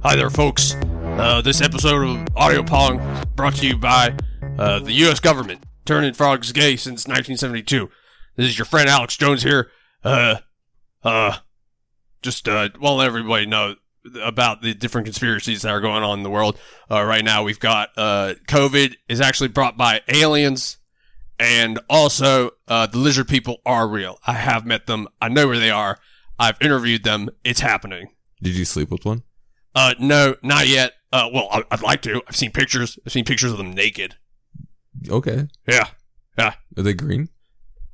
Hi there, folks. This episode of Audio Pong is brought to you by the U.S. government, turning frogs gay since 1972. This is your friend Alex Jones here. Just want to let everybody know about the different conspiracies that are going on in the world. Right now, we've got COVID is actually brought by aliens, and also the lizard people are real. I have met them. I know where they are. I've interviewed them. It's happening. Did you sleep with one? No, not yet. Well, I'd like to. I've seen pictures. I've seen pictures of them naked. Okay. Yeah. Are they green?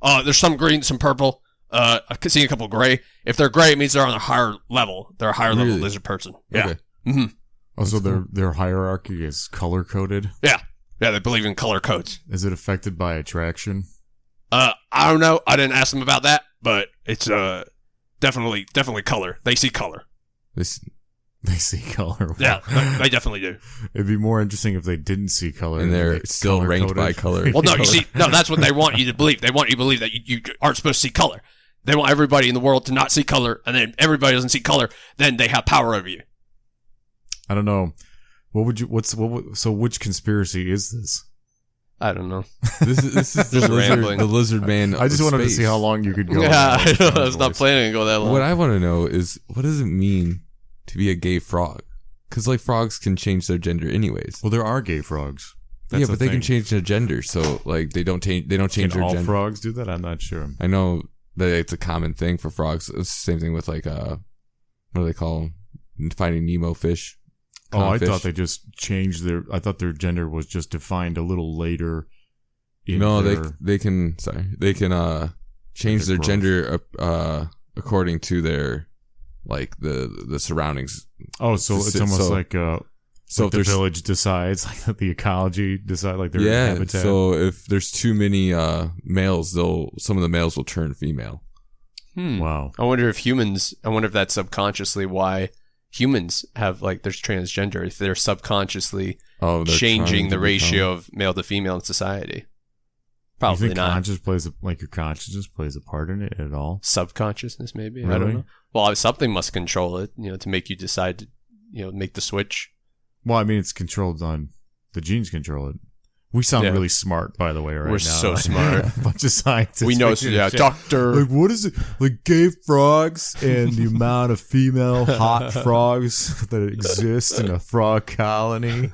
There's some green, some purple. I've seen a couple gray. If they're gray, it means they're on a higher level. They're a higher level lizard person. Yeah. Okay. Mm-hmm. Also, their hierarchy is color coded. Yeah. Yeah, they believe in color codes. Is it affected by attraction? I don't know. I didn't ask them about that, but it's definitely color. They see color. They see color. Yeah, they definitely do. It'd be more interesting if they didn't see color. And they're still ranked by color. Well, no, you see, no, that's what they want you to believe. They want you to believe that you aren't supposed to see color. They want everybody in the world to not see color, and then everybody doesn't see color, then they have power over you. I don't know. So which conspiracy is this? I don't know. This is the Lizardman. I just wanted to see how long you could go. Yeah, I was not planning to go that long. What I want to know is, what does it mean to be a gay frog? Because like frogs can change their gender anyways. Well, there are gay frogs. That's but they can change their gender, so like they don't change their gender. All frogs do that? I'm not sure. I know that it's a common thing for frogs. It's the same thing with like what do they call them? Finding Nemo fish. I thought they just changed I thought their gender was just defined a little later. They can change their gender according to their like the surroundings. Oh, so it's almost like the village decides, like the ecology decide, like their habitat. So if there's too many males, some of the males will turn female. Wow. I wonder if that's subconsciously why humans have, like, there's transgender, if they're subconsciously changing the ratio of male to female in society. Probably you think not. Your consciousness plays a part in it at all? Subconsciousness, maybe? Really? I don't know. Well, something must control it, to make you decide to, make the switch. Well, I mean, it's controlled on, the genes control it. We sound really smart, by the way, right now. We're so smart. A bunch of scientists. We know, doctor. Like, what is it? Like, gay frogs and the amount of female hot frogs that exist in a frog colony.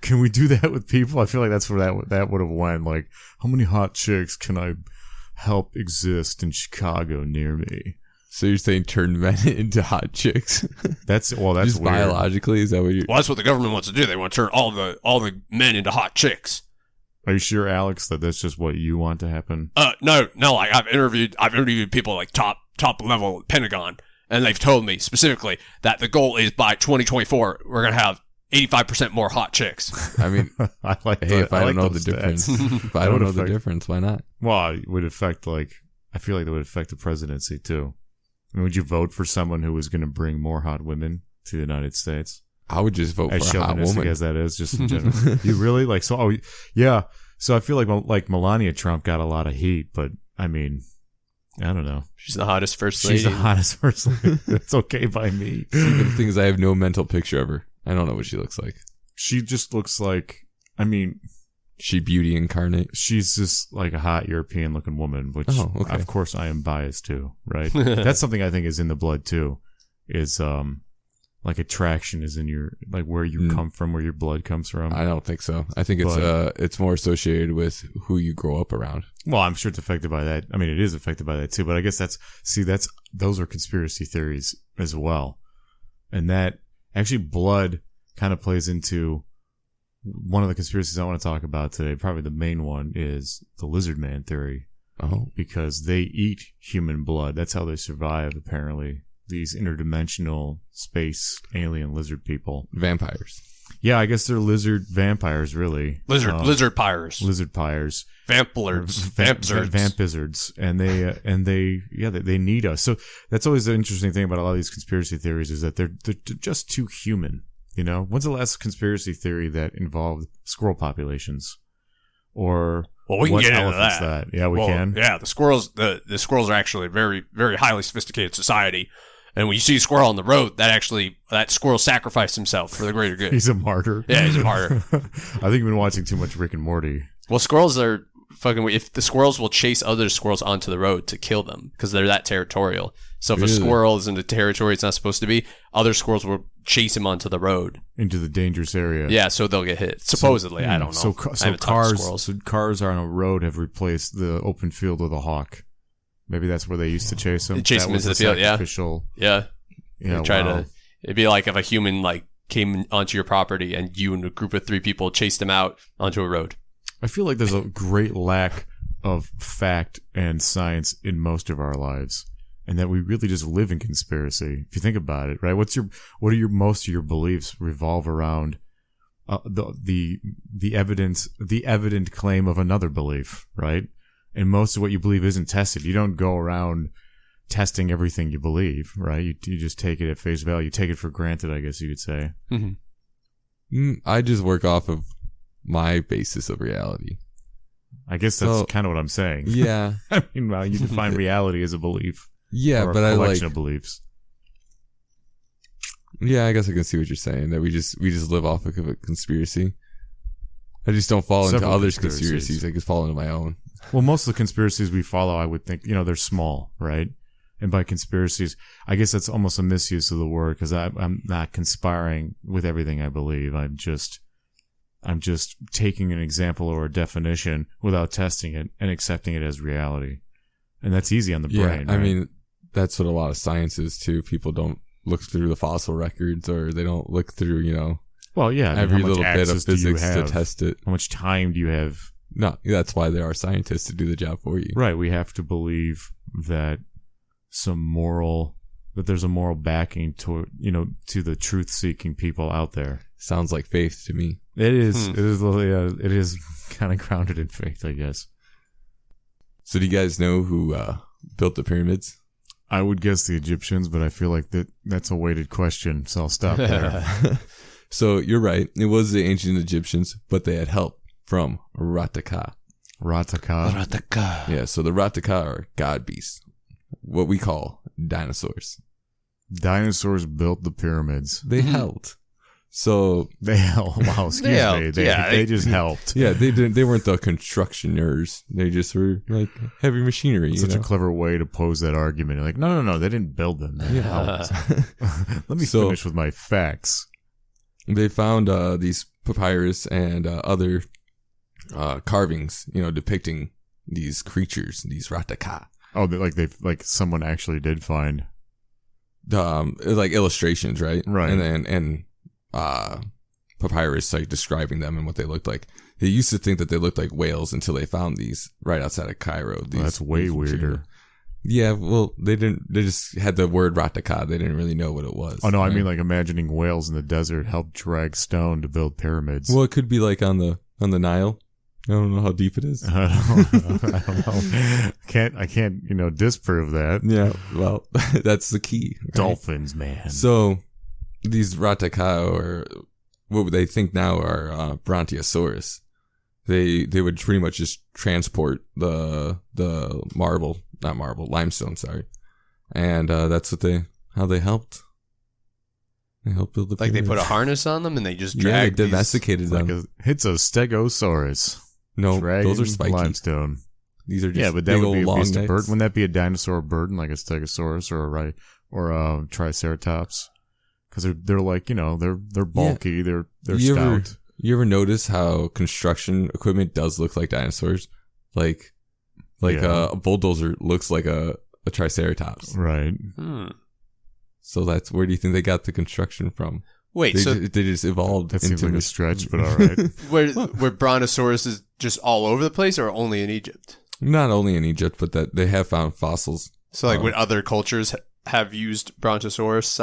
Can we do that with people? I feel like that's where that would have went. Like, how many hot chicks can I help exist in Chicago near me? So you're saying turn men into hot chicks? That's just weird. Biologically, is that what you're? Well, that's what the government wants to do. They want to turn all the men into hot chicks. Are you sure, Alex, that that's just what you want to happen? No. Like I've interviewed people like top level Pentagon, and they've told me specifically that the goal is by 2024 we're gonna have 85% more hot chicks. I mean, if I don't know the difference, why not? Well, it would affect I feel like that would affect the presidency too. I mean, would you vote for someone who was going to bring more hot women to the United States? I would just vote for a hot woman. As that is, just in general. You really So I feel like Melania Trump got a lot of heat, but I mean, I don't know. She's the hottest first lady. She's the hottest first lady. It's okay by me. The thing is, I have no mental picture of her. I don't know what she looks like. She just looks like, she beauty incarnate. She's just like a hot European looking woman, which of course I am biased to, right? That's something I think is in the blood too, is like attraction is in your, like where you come from, where your blood comes from. I don't think so. I think it's more associated with who you grow up around. Well, I'm sure it's affected by that. I mean, it is affected by that too, but I guess those are conspiracy theories as well. And that actually blood kind of plays into one of the conspiracies I want to talk about today. Probably the main one is the Lizardman theory. Oh. Because they eat human blood. That's how they survive, apparently. These interdimensional space alien lizard people. Vampires. Yeah, I guess they're lizard vampires, really. Lizard pyres. Lizard pyres. Vampizards. And they need us. So that's always the interesting thing about a lot of these conspiracy theories is that they're just too human. When's the last conspiracy theory that involved squirrel populations? Or we can get into that. Yeah, we can. Yeah, the squirrels are actually a very, very highly sophisticated society. And when you see a squirrel on the road, that squirrel sacrificed himself for the greater good. He's a martyr. Yeah, he's a martyr. I think you've been watching too much Rick and Morty. Well, squirrels are fucking. If the squirrels will chase other squirrels onto the road to kill them because they're that territorial. So if a squirrel is in the territory it's not supposed to be, other squirrels will chase him onto the road into the dangerous area. Yeah, so they'll get hit. Supposedly, I don't know. So cars on a road have replaced the open field with a hawk. Maybe that's where they used to chase him. Chase him into the field. Yeah. Yeah. It'd be like if a human came onto your property and you and a group of 3 people chased him out onto a road. I feel like there's a great lack of fact and science in most of our lives, and that we really just live in conspiracy. If you think about it, right? What are most of your beliefs revolve around the evident claim of another belief, right? And most of what you believe isn't tested. You don't go around testing everything you believe, right? You just take it at face value. You take it for granted, I guess you could say. Mm-hmm. I just work off of my basis of reality. I guess that's kind of what I'm saying. Yeah. I mean, well, you define reality as a belief. Yeah, or but a collection of beliefs. Yeah, I guess I can see what you're saying. That we just live off of a conspiracy. I just don't fall into others' conspiracies. I just fall into my own. Well, most of the conspiracies we follow, I would think, they're small, right? And by conspiracies, I guess that's almost a misuse of the word, because I'm not conspiring with everything I believe. I'm just taking an example or a definition without testing it and accepting it as reality. And that's easy on the brain. Right? I mean, that's what a lot of science is too. People don't look through the fossil records, or they don't look through, well, yeah, every little bit of physics to test it. How much time do you have? No, that's why there are scientists to do the job for you. Right. We have to believe that there's a moral backing to the truth-seeking people out there. Sounds like faith to me. It is. It is kind of grounded in faith, I guess. So do you guys know who built the pyramids? I would guess the Egyptians, but I feel like that's a weighted question, so I'll stop there. So you're right. It was the ancient Egyptians, but they had help from Rataka. Rataka. Yeah, so the Rataka are god beasts. What we call dinosaurs. Dinosaurs built the pyramids. They helped. So they helped. Wow, excuse me. They just helped. Yeah, they didn't. They weren't the constructioners. They just were like heavy machinery. Such a clever way to pose that argument. Like, no, they didn't build them. They helped. Let me finish with my facts. They found these papyrus and other carvings, depicting these creatures, these Rataka. Oh, like someone actually did find like illustrations, right? Right. And papyrus describing them and what they looked like. They used to think that they looked like whales until they found these right outside of Cairo. That's way weirder. Yeah, well, they just had the word Rataka. They didn't really know what it was. Oh no, right? I mean like imagining whales in the desert helped drag stone to build pyramids. Well, it could be like on the Nile. I don't know how deep it is. I don't know. I can't, disprove that. Yeah, well, that's the key. Right? Dolphins, man. So, these Rataka, or what they think now are Brontosaurus, they would pretty much just transport the limestone, sorry. And that's how they helped. They helped build the pyramids. They put a harness on them and they just dragged they domesticated them. It's a stegosaurus. No, Dragon those are spiky. Limestone. These are just but that would be a beast of necks. bird. Wouldn't that be a dinosaur burden, like a stegosaurus or a triceratops? Because they're like they're bulky, they're stout. You ever notice how construction equipment does look like dinosaurs? Like a bulldozer looks like a triceratops, right? So that's where do you think they got the construction from? Wait, they just evolved. That seems like a stretch, but all right. Were Brontosaurus just all over the place, or only in Egypt? Not only in Egypt, but that they have found fossils. So, would other cultures have used Brontosaurus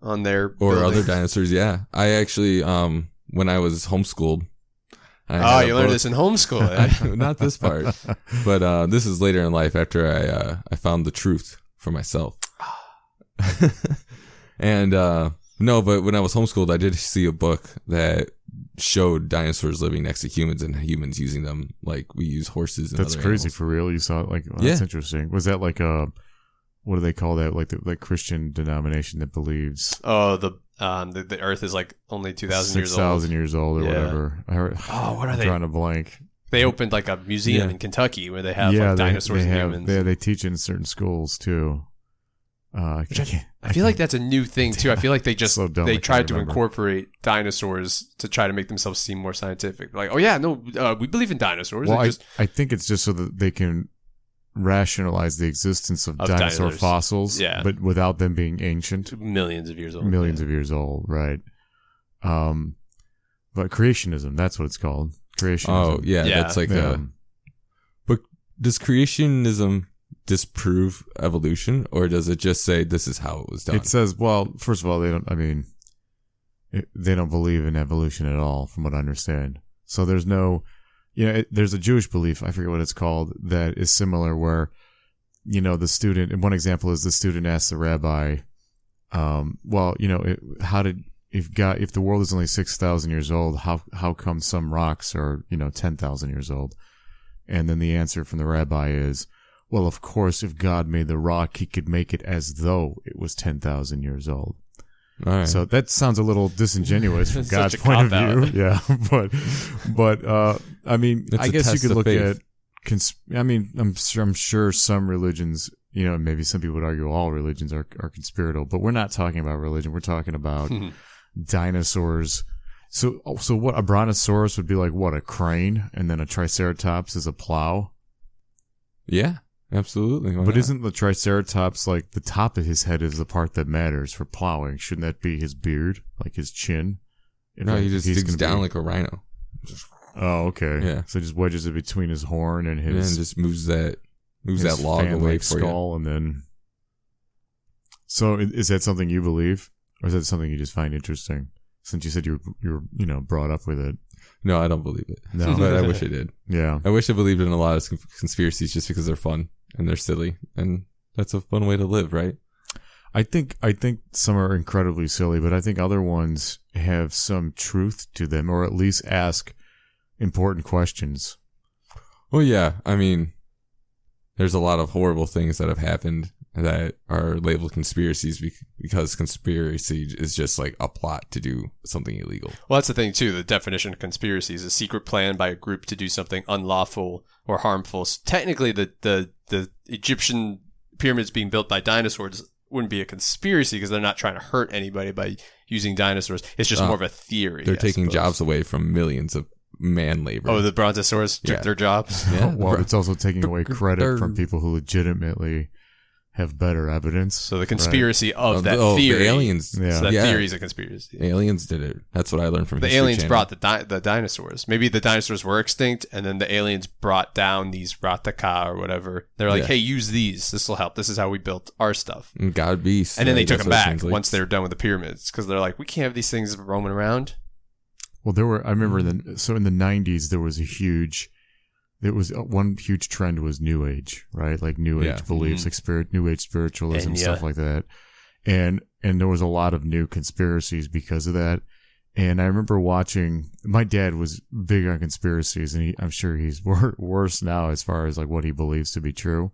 on their or buildings? other dinosaurs? Yeah, I actually, when I was homeschooled. You learned this in homeschool. Eh? Not this part, but this is later in life after I found the truth for myself. And no, but when I was homeschooled, I did see a book that showed dinosaurs living next to humans and humans using them like we use horses. And that's other crazy animals. For real. You saw it? That's interesting. Was that like a what do they call that? Like the Christian denomination that believes Oh, the Earth is like only 2,000 years old. 6,000 years old or Yeah. whatever. What are I'm they? drawing a blank. They opened like a museum in Kentucky where they have like dinosaurs they and have, humans. They teach in certain schools too. I feel like that's a new thing too. I feel like they just So dumb, I they can't tried to remember. incorporate dinosaurs to try to make themselves seem more scientific. Like, oh yeah, no, we believe in dinosaurs. Well, It just, I think it's just so that they can rationalize the existence of dinosaur dinosaurs. fossils, Yeah. but without them being ancient, millions of years old. millions of years old, right? But creationism, that's what it's called. Creationism. Oh, yeah, Yeah. that's like Yeah. But does creationism disprove evolution, or does it just say this is how it was done? It says, well, first of all, they don't believe in evolution at all, from what I understand. So there's no, there's a Jewish belief, I forget what it's called, that is similar where, the student, and one example is the student asks the rabbi, if the world is only 6,000 years old, how come some rocks are, 10,000 years old? And then the answer from the rabbi is, well, of course, if God made the rock, he could make it as though it was 10,000 years old. All right. So that sounds a little disingenuous from Such God's a point of cop-out. view. Yeah. But I mean, It's I a guess you test could of look faith. at, I'm sure some religions, maybe some people would argue all religions are conspiratorial, but we're not talking about religion. We're talking about dinosaurs. So what, a brontosaurus would be like, what, a crane? And then a triceratops is a plow? Yeah, absolutely. Why But not? isn't the triceratops, like, the top of his head is the part that matters for plowing? Shouldn't that be his beard? Like his chin? No, he just He's digs gonna down be- like a rhino. Oh, okay. Yeah. So just wedges it between his horn and And his, just moves that his log away fan-like for you. skull, and then. So is that something you believe, or is that something you just find interesting? Since you said you're brought up with it. No, I don't believe it. No. But I wish I did. Yeah. I wish I believed in a lot of conspiracies just because they're fun and they're silly, and that's a fun way to live, right? I think some are incredibly silly, but I think other ones have some truth to them, or at least ask important questions. Well, yeah. I mean, there's a lot of horrible things that have happened that are labeled conspiracies because conspiracy is just like a plot to do something illegal. Well, that's the thing too. The definition of conspiracy is a secret plan by a group to do something unlawful or harmful. So technically, the Egyptian pyramids being built by dinosaurs wouldn't be a conspiracy because they're not trying to hurt anybody by using dinosaurs. It's just more of a theory. They're I taking suppose. jobs away from millions of man labor. Oh, the brontosaurus took Yeah. their jobs. Yeah. Well, it's also taking away credit They're- from people who legitimately have better evidence. So the conspiracy of that the theory. aliens. Yeah. So that Yeah. theory is a conspiracy. Aliens did it. That's what I learned from The History aliens Channel. brought the dinosaurs. Maybe the dinosaurs were extinct, and then the aliens brought down these Rataka or whatever. They're like, Yeah. "Hey, use these. This will help. This is how we built our stuff." And God beasts. And then they right? took That's them what it back translates. once they were done with the pyramids because they're like, "We can't have these things roaming around." Well, I remember in the 90s, there was one huge trend was New Age, right? Like New Age Yeah. beliefs, like New Age spiritualism, And stuff like that. And there was a lot of new conspiracies because of that. And I remember watching, my dad was big on conspiracies, and I'm sure he's worse now as far as like what he believes to be true,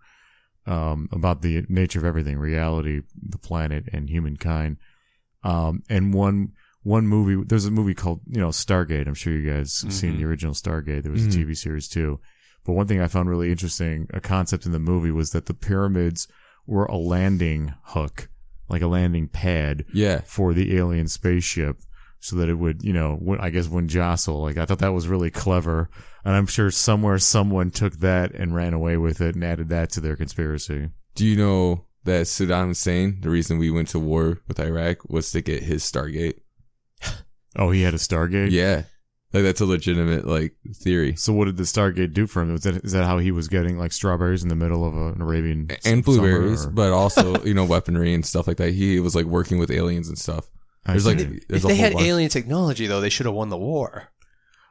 about the nature of everything, reality, the planet, and humankind. And one movie, there's a movie called, Stargate. I'm sure you guys have seen the original Stargate. There was a TV series too. But one thing I found really interesting, a concept in the movie, was that the pyramids were a landing hook, like a landing pad Yeah. for the alien spaceship, so that it would, wouldn't jostle. Like, I thought that was really clever. And I'm sure somewhere someone took that and ran away with it and added that to their conspiracy. Do you know that Saddam Hussein, the reason we went to war with Iraq was to get his Stargate? Oh, he had a Stargate? Yeah. Like, that's a legitimate, like, theory. So what did the Stargate do for him? Is that how he was getting, like, strawberries in the middle of an Arabian And blueberries, summer, or- but also, weaponry and stuff like that. He was, like, working with aliens and stuff. I There's, see. like, If there's a they whole had bunch. alien technology, though, they should have won the war.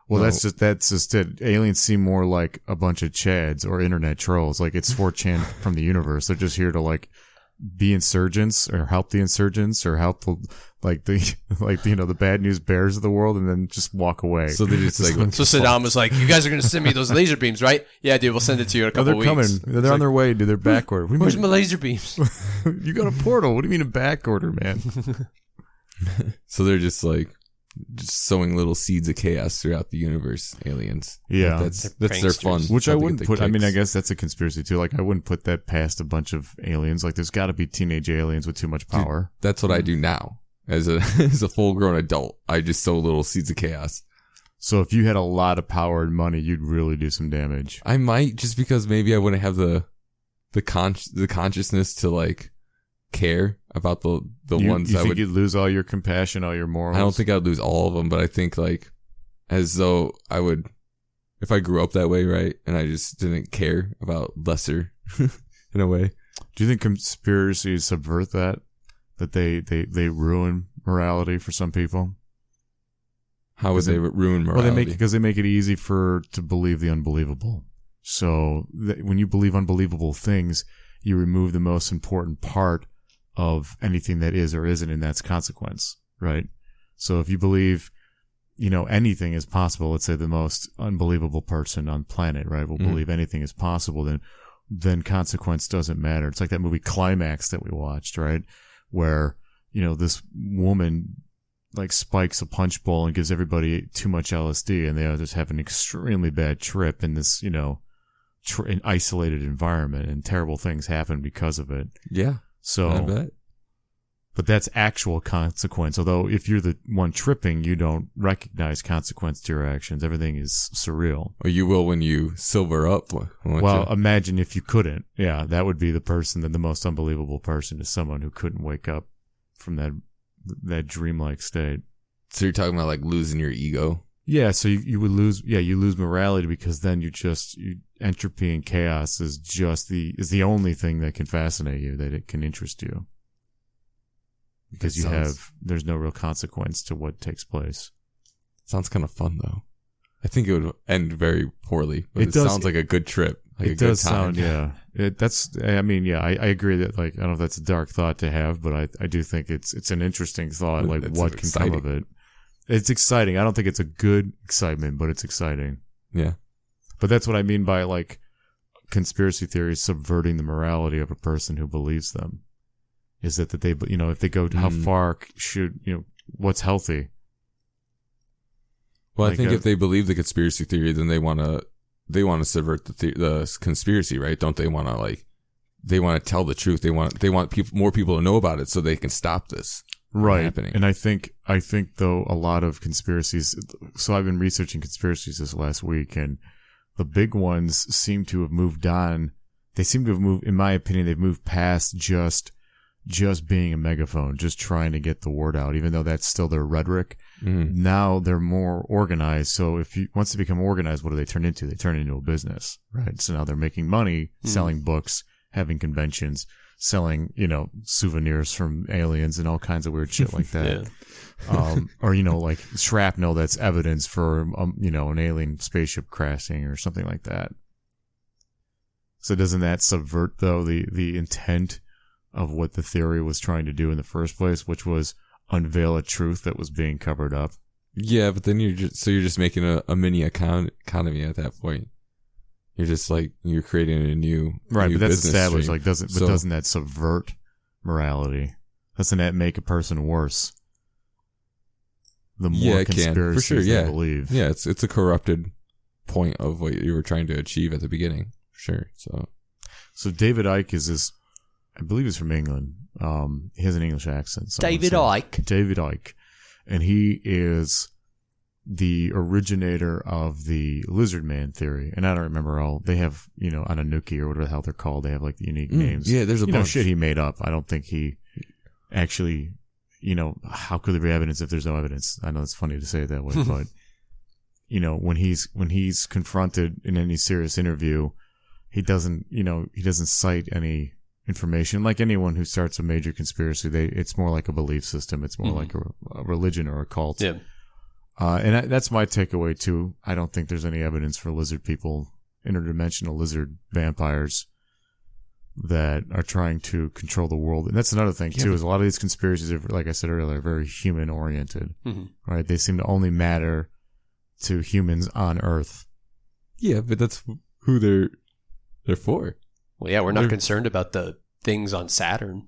Well, No. that's just it. Aliens seem more like a bunch of chads or internet trolls. Like, it's 4chan from the universe. They're just here to, like, be insurgents or help the insurgents or help the the bad news bears of the world and then just walk away. So they just like So Saddam was like, "You guys are going to send me those laser beams, right? Yeah, dude, we'll send it to you in a couple they're weeks." coming. They're on their way, dude. They're backward. Where's my laser beams? You got a portal. What do you mean a back order, man? So they're just sowing little seeds of chaos throughout the universe. Aliens. Yeah. That's their fun. Which I How they wouldn't get put. their I mean, I kicks. guess that's a conspiracy too. Like, I wouldn't put that past a bunch of aliens. Like, there's got to be teenage aliens with too much power. That's what I do now. As a as a full grown adult, I just sow little seeds of chaos. So if you had a lot of power and money, you'd really do some damage. I might, just because maybe I wouldn't have the consciousness to like care about the ones you I think would. you'd lose all your compassion, all your morals? I don't think I would lose all of them, but I think like as though I would, if I grew up that way, right, and I just didn't care about lesser in a way. Do you think conspiracies subvert that? That they ruin morality for some people? How would they ruin morality? Well, they make it easy to believe the unbelievable. So when you believe unbelievable things, you remove the most important part of anything that is or isn't, and that's consequence, right? So if you believe, anything is possible, let's say the most unbelievable person on planet, right, will believe anything is possible, then consequence doesn't matter. It's like that movie Climax that we watched, right? Where, this woman like spikes a punch bowl and gives everybody too much LSD and they just have an extremely bad trip in this, an isolated environment, and terrible things happen because of it. Yeah. So, I bet. But that's actual consequence. Although if you're the one tripping, you don't recognize consequence to your actions. Everything is surreal. Or you will when you silver up. Well, imagine if you couldn't. Yeah, that would be the most unbelievable person is someone who couldn't wake up from that dreamlike state. So you're talking about like losing your ego? Yeah, so you would lose. Yeah, you lose morality because then entropy and chaos is the only thing that can fascinate you, that it can interest you. Because there's no real consequence to what takes place. Sounds kind of fun though. I think it would end very poorly, but it sounds like a good trip. Like it does sound, yeah. I agree that, like, I don't know if that's a dark thought to have, but I do think it's an interesting thought, like what can come of it. It's exciting. I don't think it's a good excitement, but it's exciting. Yeah. But that's what I mean by, like, conspiracy theories subverting the morality of a person who believes them. Is that they, if they go, how far should, what's healthy? Well, I think if they believe the conspiracy theory, then they want to subvert the conspiracy, right? Don't they want to they want to tell the truth. They want more people to know about it so they can stop this right happening. And I think though a lot of conspiracies. So I've been researching conspiracies this last week, and the big ones seem to have moved on. They seem to have moved, in my opinion, they've moved past just being a megaphone, just trying to get the word out, even though that's still their rhetoric. Now they're more organized. So once they become organized, what do they turn into? They turn into a business, right? So now they're making money selling books, having conventions, selling, souvenirs from aliens and all kinds of weird shit like that. Yeah. Or, like shrapnel that's evidence for, an alien spaceship crashing or something like that. So doesn't that subvert, though, the intent of what the theory was trying to do in the first place, which was unveil a truth that was being covered up? Yeah, but then you're just making a mini economy at that point. You're just you're creating a new right, new but that's business established. stream. Doesn't that subvert morality? Doesn't that make a person worse? The more conspiracies for sure, they believe. Yeah, it's a corrupted point of what you were trying to achieve at the beginning, for sure. So David Icke is this. I believe he's from England. He has an English accent. David Icke. And he is the originator of the Lizardman theory. And I don't remember they have, Anunnaki or whatever the hell they're called. They have like unique names. Yeah, there's a bunch. Shit he made up. I don't think he actually, how could there be evidence if there's no evidence? I know it's funny to say it that way, but, when he's confronted in any serious interview, he doesn't cite any information. Like anyone who starts a major conspiracy, it's more like a belief system. It's more like a religion or a cult. Yeah. And that's my takeaway too. I don't think there's any evidence for lizard people, interdimensional lizard vampires. that are trying to control the world. And that's another thing, too, is a lot of these conspiracies are, like I said earlier, very human-oriented, right? They seem to only matter to humans on Earth. Yeah, but that's who they're for. Well, yeah, we're not concerned about the things on Saturn.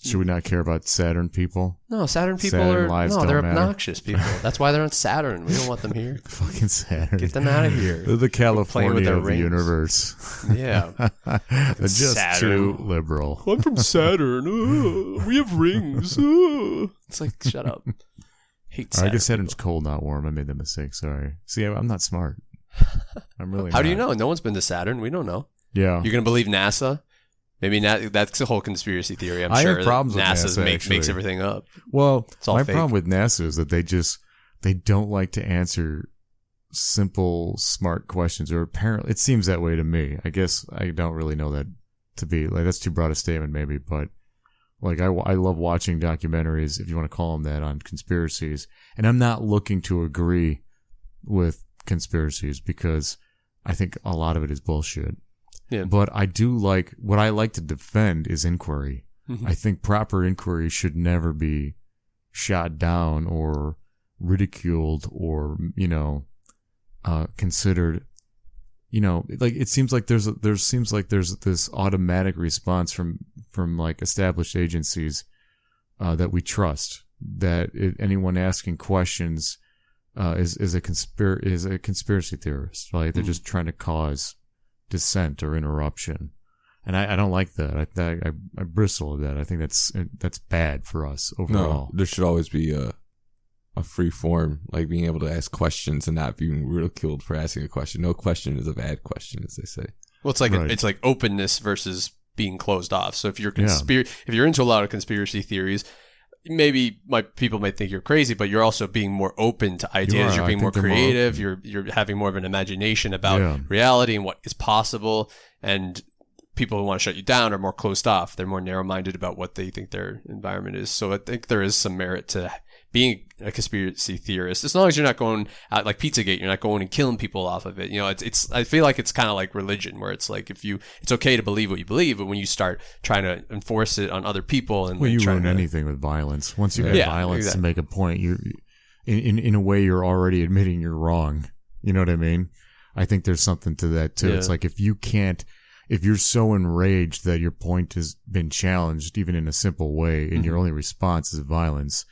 Should we not care about Saturn people? No, Saturn people Saturn lives don't they're matter. obnoxious people. That's why they're on Saturn. We don't want them here. Fucking Saturn. Get them out of here. They're the Playing with California their of the rings. universe. Yeah. They're just Saturn. too liberal. I'm from Saturn. We have rings. It's like, shut up. Hate I Saturn. guess Saturn's cold, not warm. I made that mistake. Sorry. See, I'm not smart. I'm really How not. do you know? No one's been to Saturn. We don't know. Yeah. You're going to believe NASA? Maybe that's a whole conspiracy theory. I'm I sure have problems with NASA NASA, makes actually. everything up. Well, all my fake. problem with NASA is that they don't like to answer simple, smart questions, or apparently it seems that way to me. I guess I don't really know that to be like that's too broad a statement, maybe, but like I love watching documentaries, if you want to call them that, on conspiracies, and I'm not looking to agree with conspiracies because I think a lot of it is bullshit. Yeah. But I do like what I like to defend is inquiry. I think proper inquiry should never be shot down or ridiculed or, considered, like it seems like there's this automatic response from like established agencies, that we trust, that anyone asking questions, is a conspiracy theorist. Like they're just trying to cause dissent or interruption. And I don't like that. I bristle at that. I think that's bad for us overall. No, there should always be a free form, like being able to ask questions and not being ridiculed for asking a question. No question is a bad question, as they say. Well, it's like Right. it's like openness versus being closed off. So if you're if you're into a lot of conspiracy theories, maybe people might think you're crazy, but you're also being more open to ideas. You're being more creative. You're having more of an imagination about reality and what is possible. And people who want to shut you down are more closed off. They're more narrow-minded about what they think their environment is. So I think there is some merit to being a conspiracy theorist, as long as you're not going out like Pizzagate, you're not going and killing people off of it. It's I feel like it's kind of like religion, where it's like it's okay to believe what you believe, but when you start trying to enforce it on other people and you trying ruin to, anything with violence. Once you have violence exactly. to make a point, you in a way you're already admitting you're wrong. You know what I mean? I think there's something to that too. Yeah. It's like if you're so enraged that your point has been challenged, even in a simple way, and your only response is violence,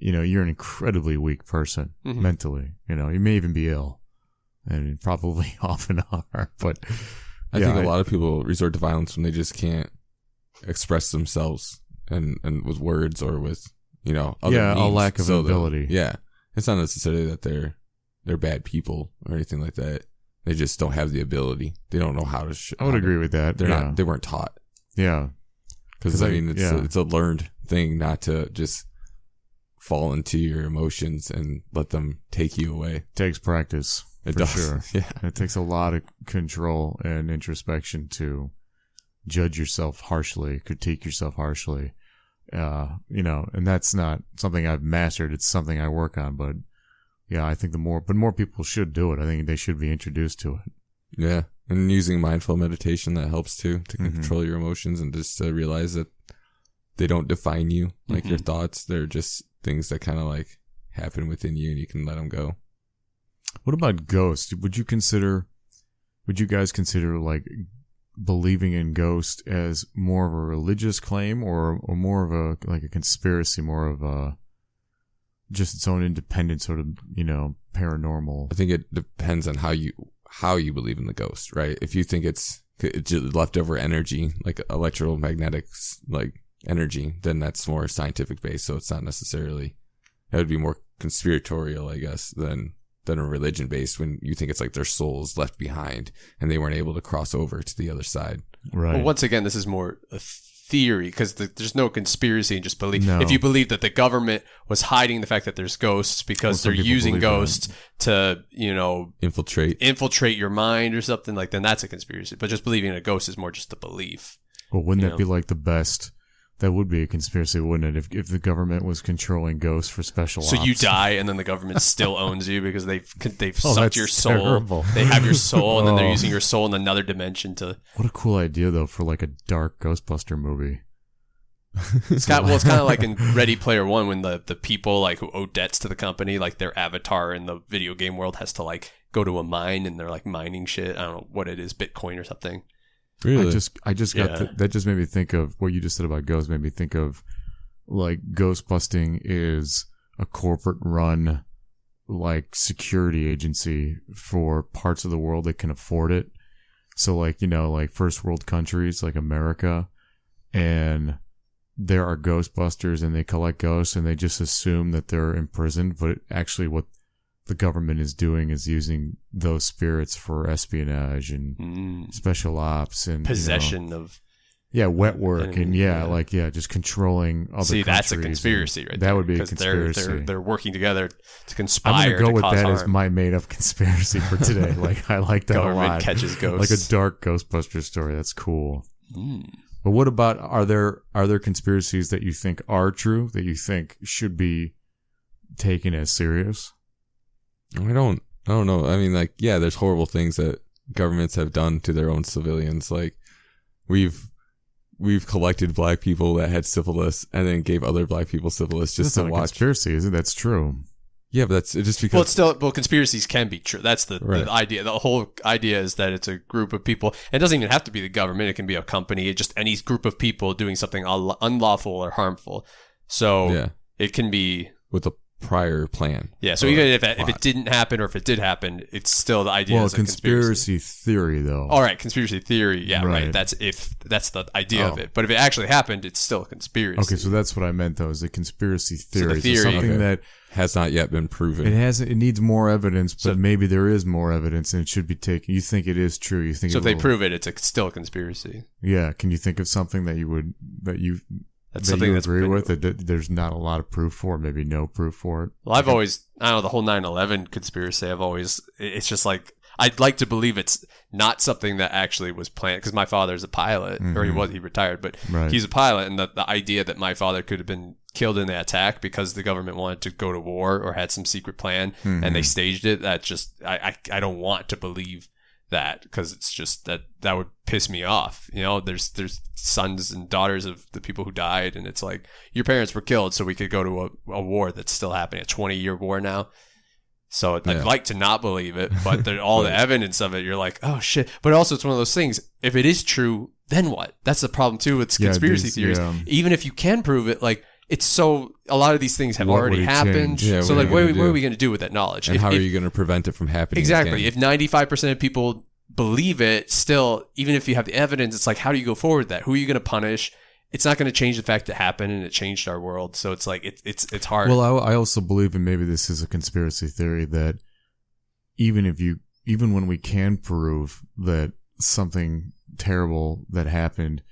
you're an incredibly weak person mentally. You may even be ill, and you probably often are. But I think a lot of people resort to violence when they just can't express themselves and with words or with other means. a lack of ability. Yeah, it's not necessarily that they're bad people or anything like that. They just don't have the ability. They don't know how to. I would agree with that. They weren't taught. Yeah, because it's a learned thing not to just fall into your emotions and let them take you away. It takes practice. It for does. Sure. Yeah, it takes a lot of control and introspection to judge yourself harshly, critique yourself harshly. And that's not something I've mastered. It's something I work on. But yeah, I think more people should do it. I think they should be introduced to it. Yeah, and using mindful meditation, that helps too, to control your emotions and just to realize that they don't define you, like your thoughts. They're just things that kind of like happen within you, and you can let them go. What about ghosts? Would you guys consider like believing in ghosts as more of a religious claim or more of a conspiracy, more of a just its own independent sort of, paranormal? I think it depends on how you believe in the ghost, right? If you think it's just leftover energy, like electromagnetic like energy, then that's more scientific based. So it's not necessarily, that would be more conspiratorial, I guess, than a religion based, when you think it's like their souls left behind and they weren't able to cross over to the other side. Right. Well, once again, this is more a theory, because there's no conspiracy in just belief. No. If you believe that the government was hiding the fact that there's ghosts because Well, they're some people using believe ghosts to, infiltrate your mind or something, like, then that's a conspiracy. But just believing in a ghost is more just a belief. Well, wouldn't that be like the best That would be a conspiracy, wouldn't it? If the government was controlling ghosts for special So ops. you die, and then the government still owns you because they've Oh, sucked that's your soul. terrible. They have your soul, and then they're Oh. using your soul in another dimension to. What a cool idea, though, for like a dark Ghostbuster movie. It's kind of like in Ready Player One when the people like who owe debts to the company, like their avatar in the video game world has to like go to a mine and they're like mining shit. I don't know what it is, Bitcoin or something. Really? I just got Yeah. that just made me think of what you just said about ghosts. Made me think of like ghost busting is a corporate run like security agency for parts of the world that can afford it. So like, like first world countries like America, and there are ghostbusters and they collect ghosts and they just assume that they're imprisoned, but actually what the government is doing is using those spirits for espionage and special ops and Possession of. wet work and yeah. just controlling other See, that's a countries. conspiracy, right? That would be a 'cause conspiracy. They're working together to I'm conspire. gonna go to with cause that harm. as my made up conspiracy for today. Like I like that a Government lot. catches Like ghosts. a dark Ghostbuster story. That's cool. Mm. But what about are there conspiracies that you think are true that you think should be taken as serious? I don't know. I mean, like, yeah, there's horrible things that governments have done to their own civilians. Like, we've collected black people that had syphilis and then gave other black people syphilis just That's to not a watch. conspiracy, is it? That's true. Yeah, but that's just because. Well, it's still conspiracies can be true. That's the Right. idea. The whole idea is that it's a group of people. It doesn't even have to be the government. It can be a company. It's just any group of people doing something unlawful or harmful. So Yeah. it can be. with a prior plan. Yeah. So or even if plot. it didn't happen or if it did happen, it's still the idea. Well, is a conspiracy. theory though. All right, conspiracy theory. Yeah, right. Right. That's the idea of Oh. it. But if it actually happened, it's still a conspiracy. Okay, so that's what I meant though, is a conspiracy theory. theory- something Okay. that has not yet been proven. it needs more evidence, but So- maybe there is more evidence and it should be taken. You think it is true. You think So it if they will- prove it, it's still a conspiracy. Yeah, can you think of something that That's that something you that's agree been- with that there's not a lot of proof for, maybe no proof for it? Well, I've always, I don't know, the whole 9/11 conspiracy, it's just like, I'd like to believe it's not something that actually was planned, because my father's a pilot, or he retired, but Right. he's a pilot, and the idea that my father could have been killed in the attack because the government wanted to go to war or had some secret plan, and they staged it, that just, I don't want to believe that, because it's just that would piss me off. There's sons and daughters of the people who died, and it's like, your parents were killed so we could go to a war that's still happening, a 20-year war now. So I'd like to not believe it, but all the evidence of it, you're like, oh shit. But also, it's one of those things, if it is true, then what? That's the problem too with conspiracy theories. yeah. Even if you can prove it, like, it's so, a lot of these things have What already would it happened. change? Yeah, So what like, are what you are gonna do? we going to do with that knowledge? and how are you going to prevent it from happening Exactly. again? If 95% of people believe it, still, even if you have the evidence, it's like, how do you go forward with that? Who are you going to punish? It's not going to change the fact it happened and it changed our world. So it's like, it's hard. Well, I also believe, and maybe this is a conspiracy theory, that even when we can prove that something terrible that happened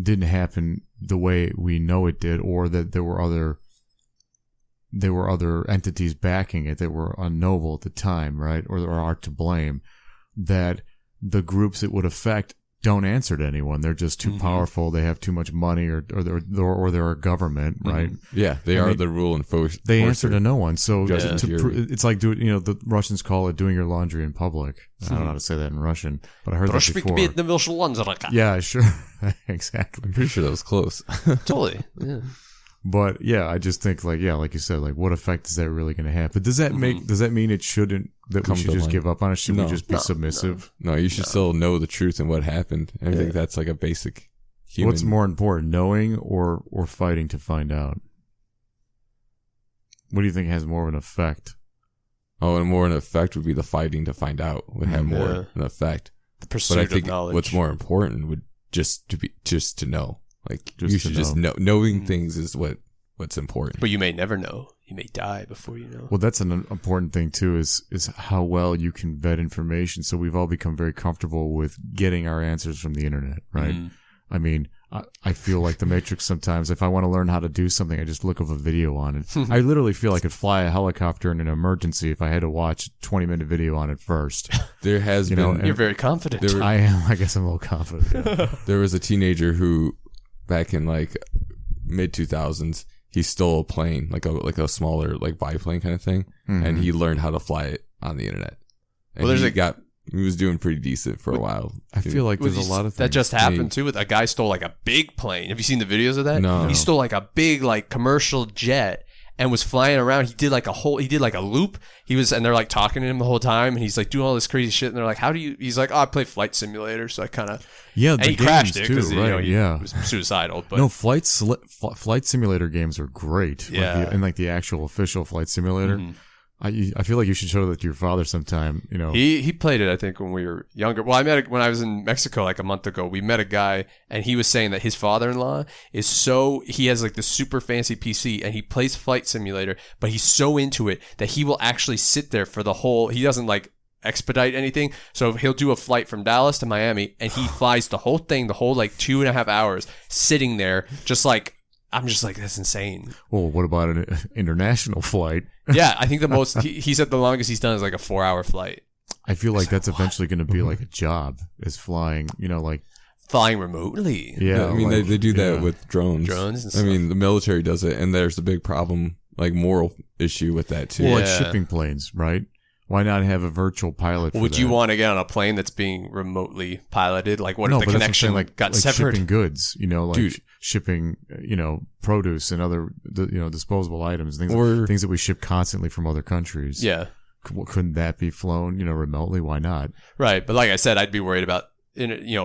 didn't happen the way we know it did, or that there were other entities backing it that were unknowable at the time, right? Or are to blame, that the groups it would affect don't answer to anyone. They're just too powerful. They have too much money, or they're a government, right? Yeah, they And are they- the rule enforcer. They answer to no one. So Justice Fury. it's like the Russians call it doing your laundry in public. I don't know how to say that in Russian, but I heard that before. Yeah, sure. Exactly. I'm pretty sure that was close. Totally. Yeah. But yeah, I just think like you said, like what effect is that really going to have? But does that mean it shouldn't, that Come we should to just light. give up on it? Should No. we just be submissive? No, you should still know the truth and what happened. I think that's like a basic human. What's more important, knowing or fighting to find out? What do you think has more of an effect? Oh, and more an effect would be the fighting to find out would have more Yeah. an effect. The But pursuit I think of knowledge. what's more important would just to know. Like Just you to should just know. know. Knowing things is what's important. But you may never know. You may die before you know. Well, that's an important thing too, is how well you can vet information. So we've all become very comfortable with getting our answers from the internet, right? I mean, I feel like the Matrix sometimes. If I want to learn how to do something, I just look up a video on it. I literally feel I could fly a helicopter in an emergency if I had to watch a 20-minute video on it first. There has know, been You're very confident. There were- I am. I guess I'm a little confident. Yeah. there was a teenager who back in like mid 2000s, he stole a plane, like a smaller like biplane kind of thing, and he learned how to fly it on the internet. And he was doing pretty decent for a while. I feel like there's a lot of things. That just happened too with a guy stole like a big plane. Have you seen the videos of that? No. He stole like a big like commercial jet and was flying around. He did like a loop. And they're like talking to him the whole time, and he's like doing all this crazy shit. And they're like, he's like, I play Flight Simulator. So I kind of, and he crashed it because, right, he was suicidal. But no, Flight Simulator games are great. Yeah. And like the actual official Flight Simulator. I feel like you should show that to your father sometime. You know, he played it. I think when we were younger. Well, I met it when I was in Mexico like a month ago. We met a guy, and he was saying that his father-in-law he has like this super fancy PC, and he plays Flight Simulator, but he's so into it that he will actually sit there for the whole. He doesn't like expedite anything, so he'll do a flight from Dallas to Miami, and he flies the whole thing, the whole like 2.5 hours, sitting there, just like. I'm just like, that's insane. Well, what about an international flight? Yeah, I think the most, he said the longest he's done is like a 4-hour flight. I feel like that's eventually going to be like a job, is flying, like. Flying remotely. Yeah. I mean, they do that with drones. Drones and stuff. I mean, the military does it, and there's a big problem, like moral issue with that too. Well, like shipping planes, right? Why not have a virtual pilot for Would that? you want to get on a plane that's being remotely piloted? Like, what No, if the but that's what I'm connection saying, got like severed? shipping goods, like Dude. shipping, produce and other, disposable items, things that we ship constantly from other countries. Yeah. Couldn't that be flown, remotely? Why not? Right. But like I said, I'd be worried about,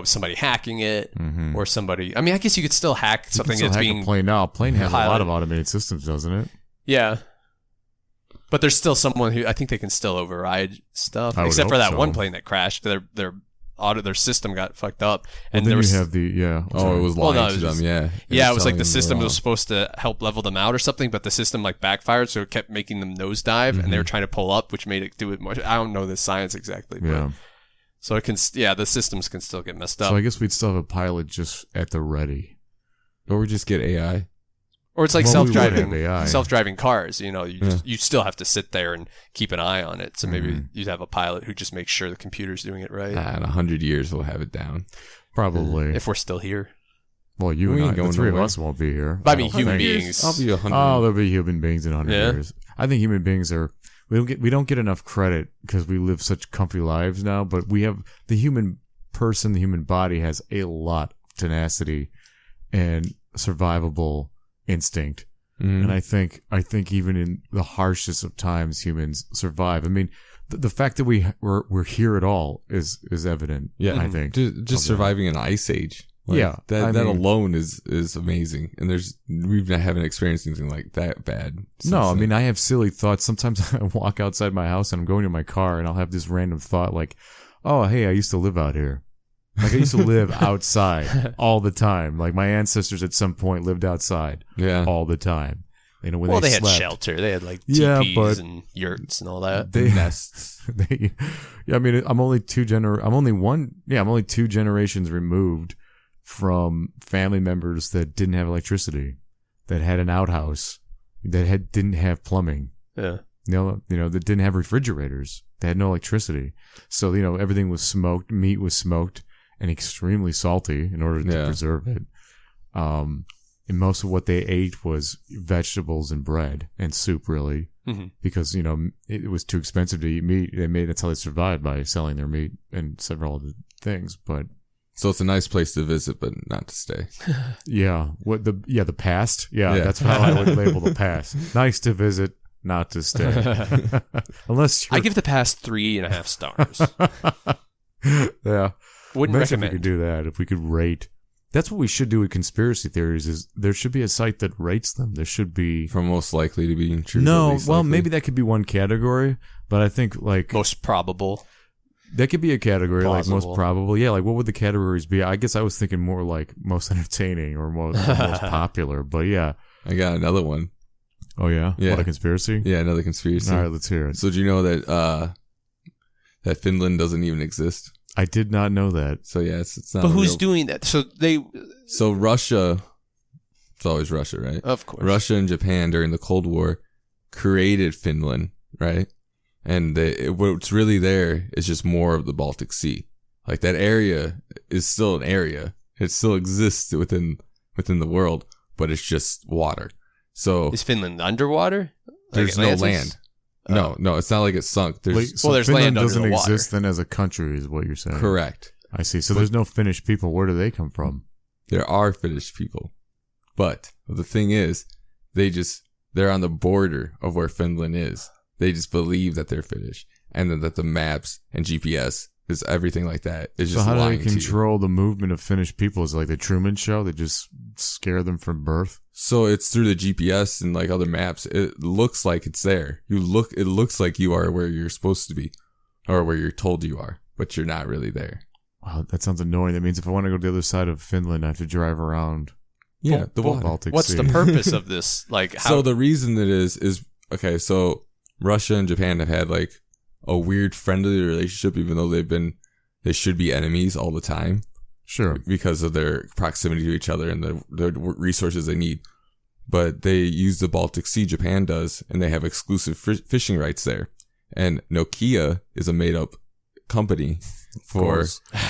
somebody hacking it or somebody. I mean, I guess you could still hack something that's being. A plane now. A plane has piloted. a lot of automated systems, doesn't it? Yeah. But there's still someone who I think they can still override stuff, I would except for hope that so. one plane that crashed. Their system got fucked up, and Well, there then was you have the Oh, it was lying no, it to was them. just- Yeah. it was like telling the them system they're was wrong. supposed to help level them out or something, but the system like backfired, so it kept making them nosedive, and they were trying to pull up, which made it do it much. I don't know the science exactly, but Yeah. so it can. Yeah, the systems can still get messed up, So I guess we'd still have a pilot just at the ready. Or we just get AI. or it's like Well, we would self-driving, have AI. self-driving cars. You still have to sit there and keep an eye on it. So maybe you'd have a pilot who just makes sure the computer's doing it right. In 100 years, we'll have it down. Probably. If we're still here, Well, you We and ain't I, the going three of nowhere. us won't be here. But I I mean, don't human think. beings. I'll be 100. Oh, there'll be human beings in 100 Yeah. years. I think human beings we don't get enough credit because we live such comfy lives now, but we have the human body has a lot of tenacity and survivable instinct. Mhm. And I think even in the harshest of times, humans survive. I mean, the fact that we're here at all is evident. Yeah, I think just of that. surviving an ice age. Like, Yeah, that I that mean- alone is amazing, and we haven't experienced anything like that bad. since No, I then. mean, I have silly thoughts. Sometimes I walk outside my house and I'm going to my car and I'll have this random thought like, oh, hey, I used to live out here. Like I used to live outside all the time. Like my ancestors at some point lived outside yeah, all the time. When well, they had slept. shelter. They had like Yeah, teepees but- and yurts and all that. They nests. I mean, I'm only two generations removed from family members that didn't have electricity, that had an outhouse, that didn't have plumbing. Yeah. That didn't have refrigerators. They had no electricity. So, everything was smoked. Meat was smoked and extremely salty in order to preserve it. And most of what they ate was vegetables and bread and soup, really, because, it was too expensive to eat meat. That's how they survived, by selling their meat and several other things. But So it's a nice place to visit, but not to stay. yeah, the past. Yeah, Yeah. that's how I would label the past. Nice to visit, not to stay. Unless I you're, give the past 3.5 stars. yeah. Wouldn't Imagine if we recommend. could do that. If we could rate, that's what we should do with conspiracy theories. Is there should be a site that rates them. There should be. From most likely to be true. to No, least well, likely. maybe that could be one category, but I think like Most probable. that could be a category like Plausible. most probable. Yeah, like what would the categories be? I guess I was thinking more like most entertaining or most popular. But yeah. I got another one. Oh yeah. Yeah. What, a conspiracy? Yeah, another conspiracy. All right, let's hear it. So do you know that that Finland doesn't even exist? I did not know that. So yeah, it's not. But a who's real- doing that? So Russia, it's always Russia, right? Of course. Russia and Japan during the Cold War created Finland, right? And what's really there is just more of the Baltic Sea. Like that area is still an area. It still exists within the world, but it's just water. So Is Finland underwater? there's Like no Atlantis? land. No, it's not like it's sunk. There's Wait, so there's Finland land under doesn't the water. exist then as a country, is what you're saying? correct. I see. So there's no Finnish people. Where do they come from? There are Finnish people, but the thing is, they're on the border of where Finland is. They just believe that they're Finnish, and then that the maps and GPS is everything like that. Is So just how do they lying to you. control the movement of Finnish people? Is it like the Truman Show? They just scare them from birth? So it's through the GPS and like other maps. It looks like it's there. It looks like you are where you're supposed to be, or where you're told you are, but you're not really there. Wow, that sounds annoying. That means if I want to go to the other side of Finland, I have to drive around. Yeah, the water. Baltic What's Sea. the purpose of this? Like, how? So the reason it is okay. So Russia and Japan have had like a weird friendly relationship, even though they should be enemies all the time. Sure. Because of their proximity to each other and the resources they need. But they use the Baltic Sea, Japan does, and they have exclusive fishing rights there. And Nokia is a made-up company for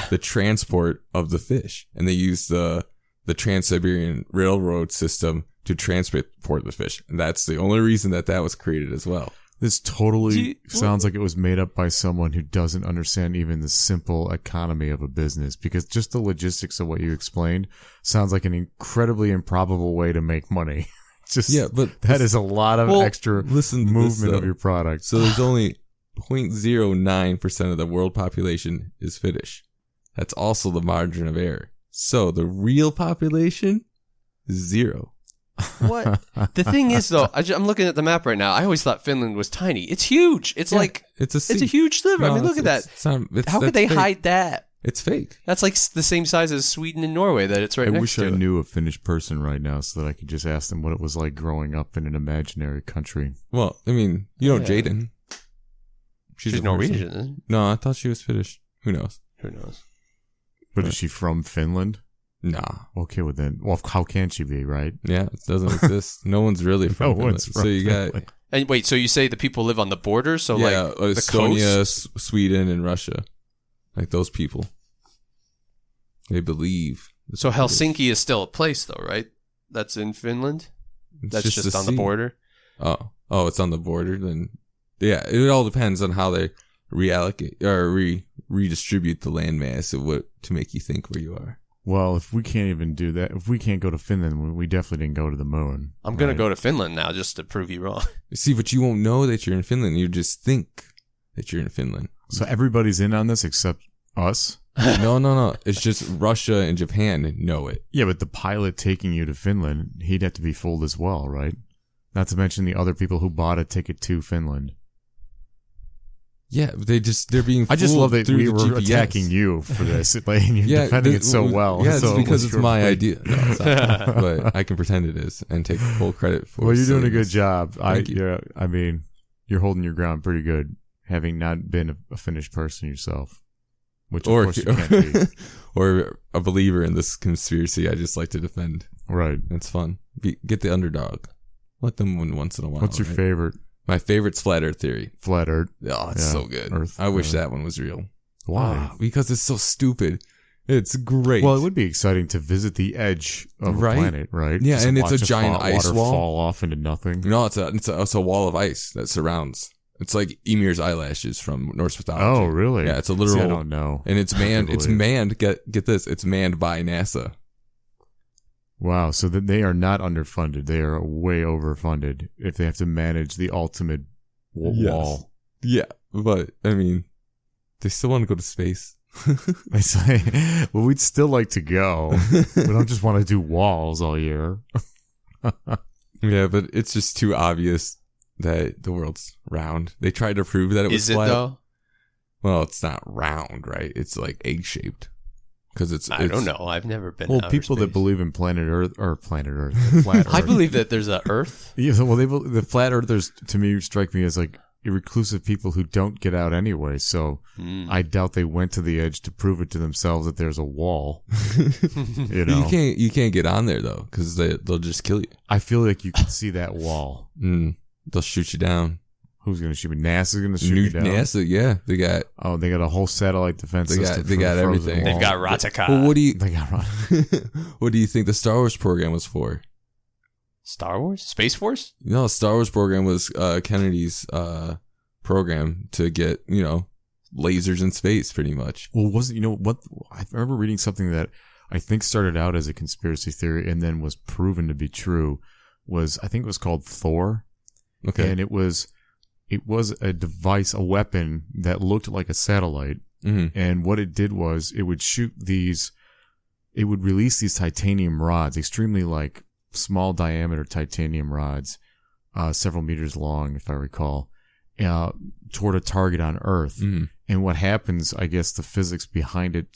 the transport of the fish. And they use the Trans-Siberian Railroad system to transport the fish. And that's the only reason that was created as well. This totally sounds like it was made up by someone who doesn't understand even the simple economy of a business, because just the logistics of what you explained sounds like an incredibly improbable way to make money. But that is a lot of extra movement of your product. So there's only 0.09% of the world population is Finnish. That's also the margin of error. So the real population is 0. What? The thing is, though, I'm looking at the map right now. I always thought Finland was tiny. It's huge. It's like it's a huge sliver. I mean, look at that. How could they hide that? It's fake. That's like the same size as Sweden and Norway that it's right next wish to. I knew a Finnish person right now so that I could just ask them what it was like growing up in an imaginary country. Well, I mean, Jaden. She's Norwegian, isn't she? No, I thought she was Finnish. Who knows? Who knows? But is she from Finland? Nah. Okay, well then, how can she be, right? Yeah, it doesn't exist. No one's really from Finland. So you got... And wait, so you say the people live on the border? So like Estonia, Sweden, and Russia. Like those people. They believe. So Helsinki is still a place, though, right? That's in Finland? That's just on the border? Oh, it's on the border? Then, yeah, it all depends on how they reallocate or redistribute the landmass to make you think where you are. Well, if we can't even do that, if we can't go to Finland, we definitely didn't go to the moon. I'm going to go to Finland now just to prove you wrong. See, but you won't know that you're in Finland. You just think that you're in Finland. So everybody's in on this except us? No. It's just Russia and Japan know it. Yeah, but the pilot taking you to Finland, he'd have to be fooled as well, right? Not to mention the other people who bought a ticket to Finland. Yeah, they're being fooled. I just love that we were GPS. attacking you for this, and you're defending it so well. Yeah, so it's because it's my idea. No, it's not, but I can pretend it is and take full credit for it. Well, you're doing a good job. Thank you. Yeah, I mean, you're holding your ground pretty good, having not been a Finnish person yourself, which of course you can't be. Or a believer in this conspiracy. I just like to defend. Right. It's fun. Get the underdog. Let them win once in a while. What's your favorite? My favorite's Flat Earth Theory. Flat Earth. Oh, it's so good. Earth, I wish that one was real. Why? Because it's so stupid. It's great. Well, it would be exciting to visit the edge of a planet, right? Yeah, Just and it's watch a giant ice water wall. fall off into nothing. No, it's a wall of ice that surrounds. It's like Emir's eyelashes from Norse mythology. Oh, really? Yeah, it's a literal. See, I don't know. And it's manned. It's manned. Get this. It's manned by NASA. Wow, so that they are not underfunded. They are way overfunded if they have to manage the ultimate wall. Yeah, but I mean, they still want to go to space. It's like, well, we'd still like to go. We don't just want to do walls all year. Yeah, but it's just too obvious that the world's round. They tried to prove that it was flat. Is it though? Well, it's not round, right? It's like egg shaped. Because I don't know. I've never been. Well, to outer people space. that believe in planet Earth, flat Earth. I believe that there's a Earth. Yeah, well, the flat earthers to me strike me as like reclusive people who don't get out anyway. So I doubt they went to the edge to prove it to themselves that there's a wall. You know, you can't get on there though because they'll just kill you. I feel like you can see that wall. They'll shoot you down. Who's going to shoot me? NASA's going to shoot me down? NASA, yeah. They got a whole satellite defense system. They got everything. They've got Rataka. Well, They got what do you think the Star Wars program was for? Star Wars? Space Force? No, Star Wars program was Kennedy's program to get, lasers in space, pretty much. Well, what? I remember reading something that I think started out as a conspiracy theory and then was proven to be true. I think it was called Thor. Okay. And it was a device, a weapon that looked like a satellite. Mm-hmm. And what it did was it would release these titanium rods, extremely like small diameter titanium rods, several meters long, if I recall, toward a target on Earth. Mm-hmm. And what happens, I guess the physics behind it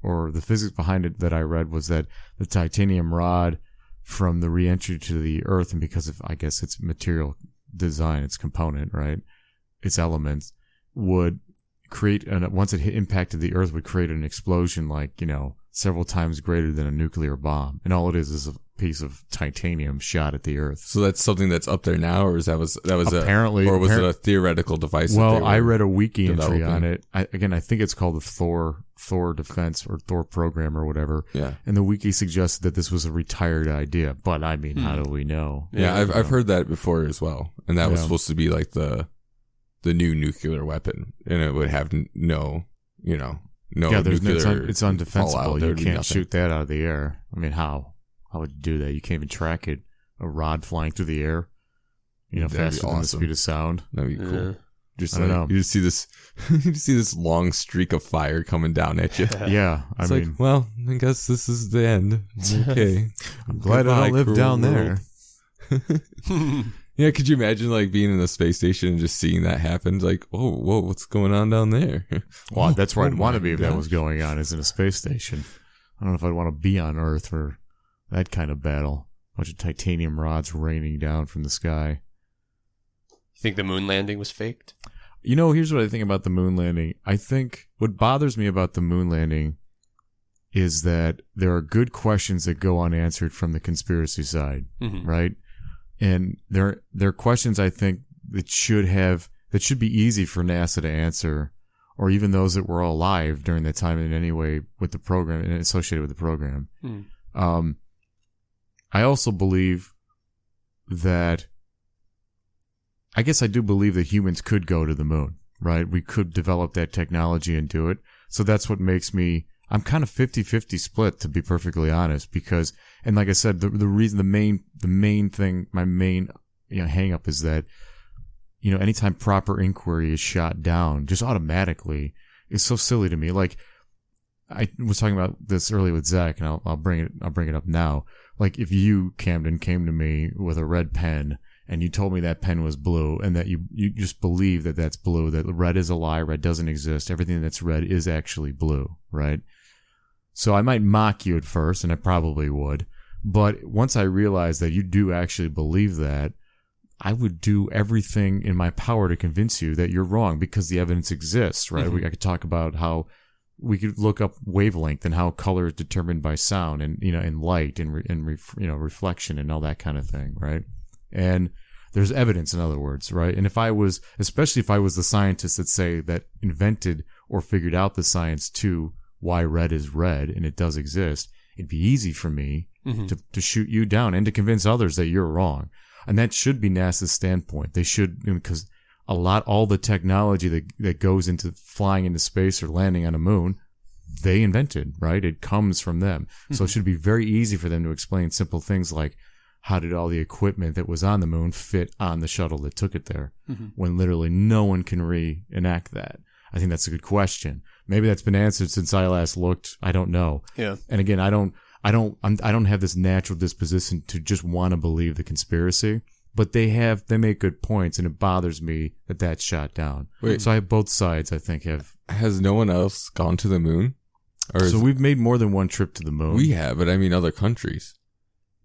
that I read was that the titanium rod from the re-entry to the Earth, and because of, I guess, its material design, its component, right, its elements, would create, once it impacted the Earth, would create an explosion like, several times greater than a nuclear bomb. And all it is a piece of titanium shot at the Earth. So that's something that's up there now, or that was apparently, or was it a theoretical device? Well, I read a wiki developing entry on it. I think it's called the Thor Defense or Thor Program or whatever. Yeah. And the wiki suggested that this was a retired idea. But I mean, how do we know? Yeah, I've heard that before as well, and that was supposed to be like the new nuclear weapon, and it would have no nuclear. It's undefensible. fallout. You There'd be can't nothing. shoot that out of the air. I mean, how? How would you do that? You can't even track it. A rod flying through the air, That'd be faster than the awesome. speed of sound. That'd be cool. Yeah. Just I don't know. you just see this, long streak of fire coming down at you. Yeah, I mean, well, I guess this is the end. Okay, I'm glad I don't live cruel down world. there. Yeah, could you imagine being in the space station and just seeing that happen? Like, whoa, what's going on down there? Well, that's where I'd want to my be if that gosh. was going on, is in a space station. I don't know if I'd want to be on Earth for that kind of battle. A bunch of titanium rods raining down from the sky. You think the moon landing was faked? Here's what I think about the moon landing. I think what bothers me about the moon landing is that there are good questions that go unanswered from the conspiracy side, Mm-hmm. right? And there are questions I think that should be easy for NASA to answer, or even those that were alive during that time in any way with the program and associated with the program. Mm-hmm. I also believe that, I guess I do believe that humans could go to the moon, right? We could develop that technology and do it. So that's what makes me, I'm kind of 50-50 split, to be perfectly honest, because, and like I said, the reason, the main thing, my main, hang up is that, anytime proper inquiry is shot down, just automatically, is so silly to me. Like, I was talking about this earlier with Zach, and I'll bring it up now. Like, if you, Camden, came to me with a red pen and you told me that pen was blue, and that you just believe that that's blue, that red is a lie, red doesn't exist, everything that's red is actually blue, right? So I might mock you at first, and I probably would, but once I realized that you do actually believe that, I would do everything in my power to convince you that you're wrong, because the evidence exists, right? Mm-hmm. I could talk about how we could look up wavelength and how color is determined by sound, and and light and reflection and all that kind of thing, right? And there's evidence, in other words, right? And especially if I was the scientist that invented or figured out the science to why red is red, and it does exist, it'd be easy for me Mm-hmm. to shoot you down and to convince others that you're wrong. And that should be NASA's standpoint. They should, because all the technology that goes into flying into space or landing on a moon, they invented, right? It comes from them. Mm-hmm. So it should be very easy for them to explain simple things like, how did all the equipment that was on the moon fit on the shuttle that took it there, Mm-hmm. when literally no one can reenact that? I think that's a good question. Maybe that's been answered since I last looked. I don't know. Yeah. And again, I don't have this natural disposition to just want to believe the conspiracy, but they make good points, and it bothers me that that's shot down. Wait. So I have both sides, I think, have. Has no one else gone to the moon? So we've made more than one trip to the moon. We have, but I mean other countries.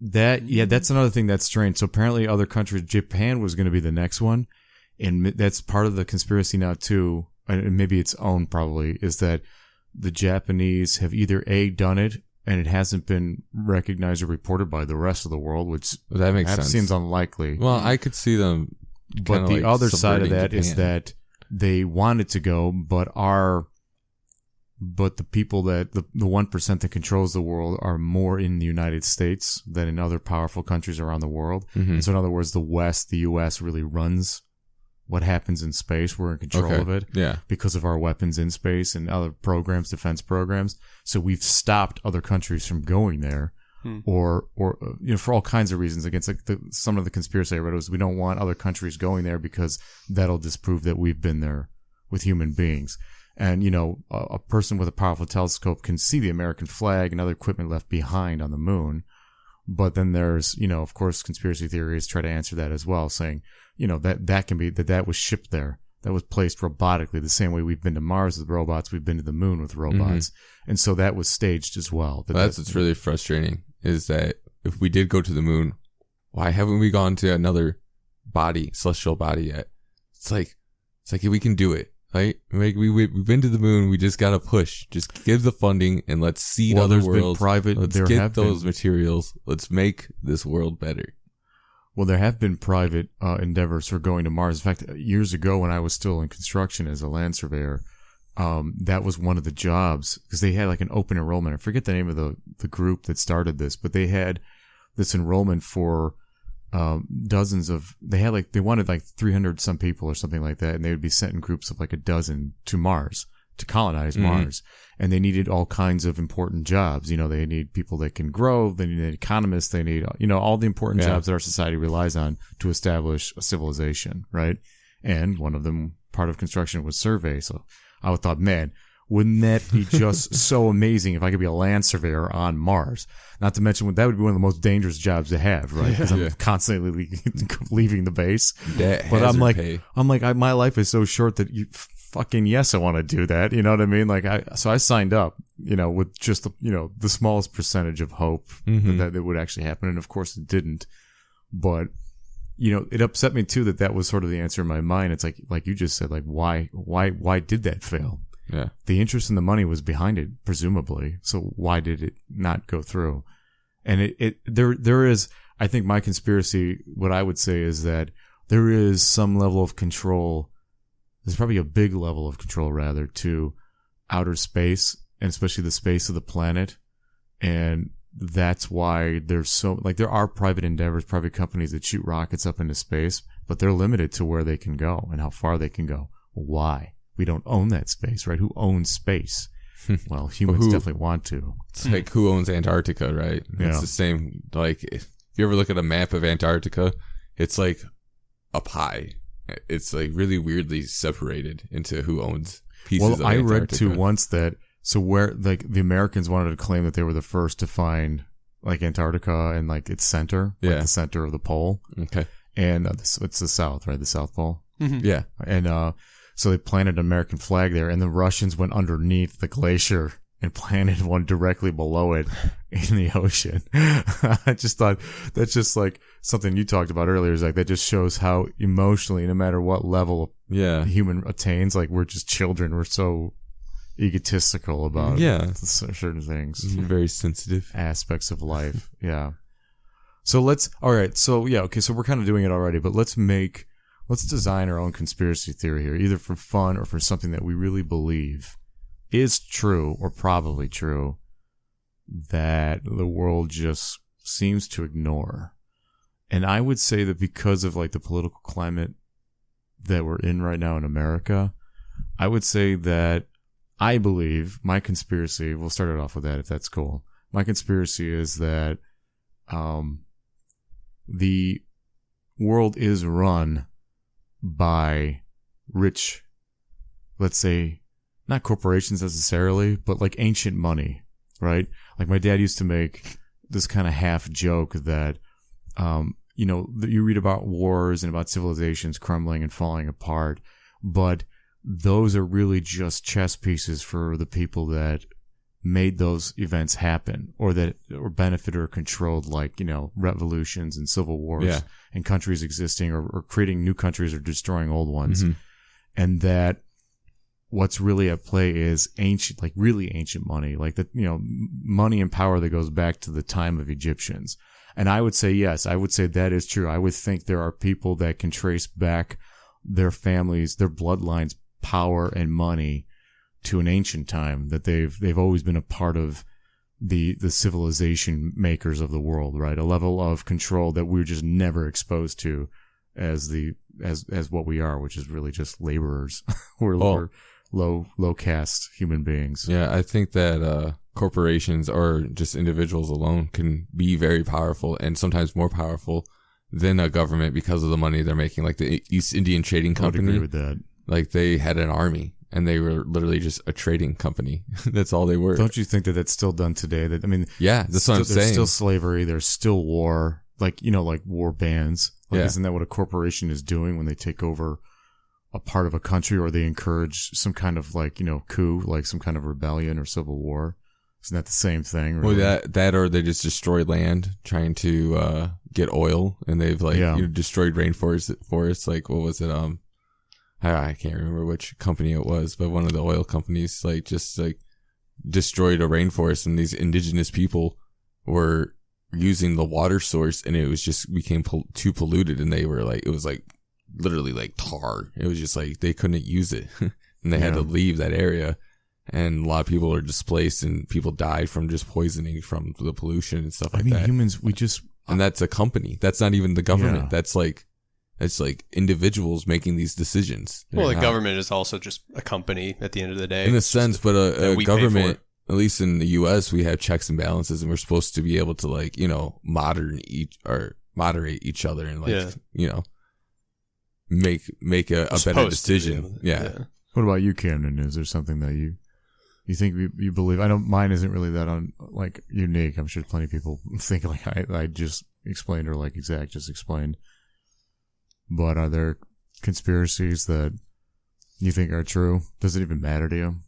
That's another thing that's strange. So apparently other countries, Japan was going to be the next one, and that's part of the conspiracy now too, and maybe its own probably, is that the Japanese have either done it, and it hasn't been recognized or reported by the rest of the world, which That makes sense. seems unlikely. Well, I could see them. But the other side of subverting that is Japan. that they wanted to go, but but the people that the 1% that controls the world are more in the United States than in other powerful countries around the world. Mm-hmm. And so in other words, the US really runs what happens in space. We're in control of it because of our weapons in space and other programs, defense programs. So we've stopped other countries from going there. Or for all kinds of reasons. Against some of the conspiracy I read was we don't want other countries going there because that'll disprove that we've been there with human beings. And a person with a powerful telescope can see the American flag and other equipment left behind on the moon. But then there's of course conspiracy theories try to answer that as well, saying that can be that was shipped there. That was placed robotically, the same way we've been to Mars with robots, we've been to the moon with robots. And so that was staged as well. That's what's really frustrating, is that if we did go to the moon, why haven't we gone to another celestial body yet? It's like we can do it, right? Like we've been to the moon, we just gotta push. Just give the funding and let's seed other worlds. Let's get those materials. Let's make this world better. Well, there have been private endeavors for going to Mars. In fact, years ago when I was still in construction as a land surveyor, that was one of the jobs, because they had like an open enrollment. I forget the name of the group that started this, but they had this enrollment for they wanted like 300 some people or something like that, and they would be sent in groups of like a dozen to Mars to colonize Mars. And they needed all kinds of important jobs. They need people that can grow, they need economists, they need all the important jobs that our society relies on to establish a civilization, right? And one of them, part of construction, was survey. So I thought, man, wouldn't that be just so amazing if I could be a land surveyor on Mars? Not to mention, that would be one of the most dangerous jobs to have, right? Because I'm constantly leaving the base. But I'm like, my life is so short that fucking yes, I want to do that. You know what I mean? So I signed up, with just the smallest percentage of hope that it would actually happen, and of course it didn't. But it upset me too that was sort of the answer in my mind. It's like you just said, like why did that fail? Yeah. The interest and the money was behind it, presumably. So why did it not go through? And there is, I think my conspiracy, what I would say is that there is some level of control. There's probably a big level of control, rather, to outer space, and especially the space of the planet. And that's why there's there are private endeavors, private companies that shoot rockets up into space, but they're limited to where they can go and how far they can go. Why? We don't own that space, right? Who owns space? Well, humans definitely want to. It's like, who owns Antarctica, right? Yeah. It's the same. Like, if you ever look at a map of Antarctica, it's like a pie. It's like really weirdly separated into who owns pieces of Antarctica. I read too once that, where like the Americans wanted to claim that they were the first to find like Antarctica and like its center, like the center of the pole. Okay. And it's the South, right? The South Pole. Mm-hmm. Yeah. And so they planted an American flag there, and the Russians went underneath the glacier and planted one directly below it in the ocean. I just thought that's just like something you talked about earlier, is like that just shows how emotionally, no matter what level a human attains, like we're just children. We're so egotistical about certain things. Very sensitive aspects of life. Yeah. So So we're kind of doing it already, but let's design our own conspiracy theory here, either for fun or for something that we really believe is true or probably true that the world just seems to ignore. And I would say that because of like the political climate that we're in right now in America, I would say that I believe my conspiracy, we'll start it off with that if that's cool. My conspiracy is that the world is run by rich, let's say, not corporations necessarily, but like ancient money, right? Like my dad used to make this kind of half joke that, you read about wars and about civilizations crumbling and falling apart, but those are really just chess pieces for the people that made those events happen, or benefited or controlled, like, revolutions and civil wars and countries existing or creating new countries or destroying old ones. Mm-hmm. And that what's really at play is ancient, like really ancient money, like money and power that goes back to the time of Egyptians. And I would say, yes, I would say that is true. I would think there are people that can trace back their families, their bloodlines, power and money to an ancient time, that they've always been a part of the civilization makers of the world, right? A level of control that we're just never exposed to as what we are, which is really just laborers. We're low caste human beings. Yeah, I think that corporations or just individuals alone can be very powerful, and sometimes more powerful than a government because of the money they're making. Like the East Indian Trading Company, I would agree with that. Like they had an army, and they were literally just a trading company. That's all they were. Don't you think that that's still done today? That, I mean, yeah, that's what I'm saying. There's still slavery. There's still war. Like, like war bands. Like, isn't that what a corporation is doing when they take over a part of a country, or they encourage some kind of coup, like some kind of rebellion or civil war? Isn't that the same thing? Really? Well, that or they just destroy land trying to get oil, and they've destroyed rainforests. Like, what was it? I can't remember which company it was, but one of the oil companies destroyed a rainforest, and these indigenous people were using the water source, and it was just became too polluted, and they were like, it was like literally like tar. It was just like they couldn't use it, and they had to leave that area, and a lot of people are displaced, and people died from just poisoning from the pollution and stuff like that. Humans, and that's a company. That's not even the government. That's like individuals making these decisions. Well, the government is also just a company at the end of the day. In a sense, but a government, at least in the U.S., we have checks and balances, and we're supposed to be able to moderate each other and make a better decision. Yeah. What about you, Camden? Is there something that you think you believe? I know mine isn't really that unique. I'm sure plenty of people think like I just explained, or like Zach just explained. But are there conspiracies that you think are true? Does it even matter to you?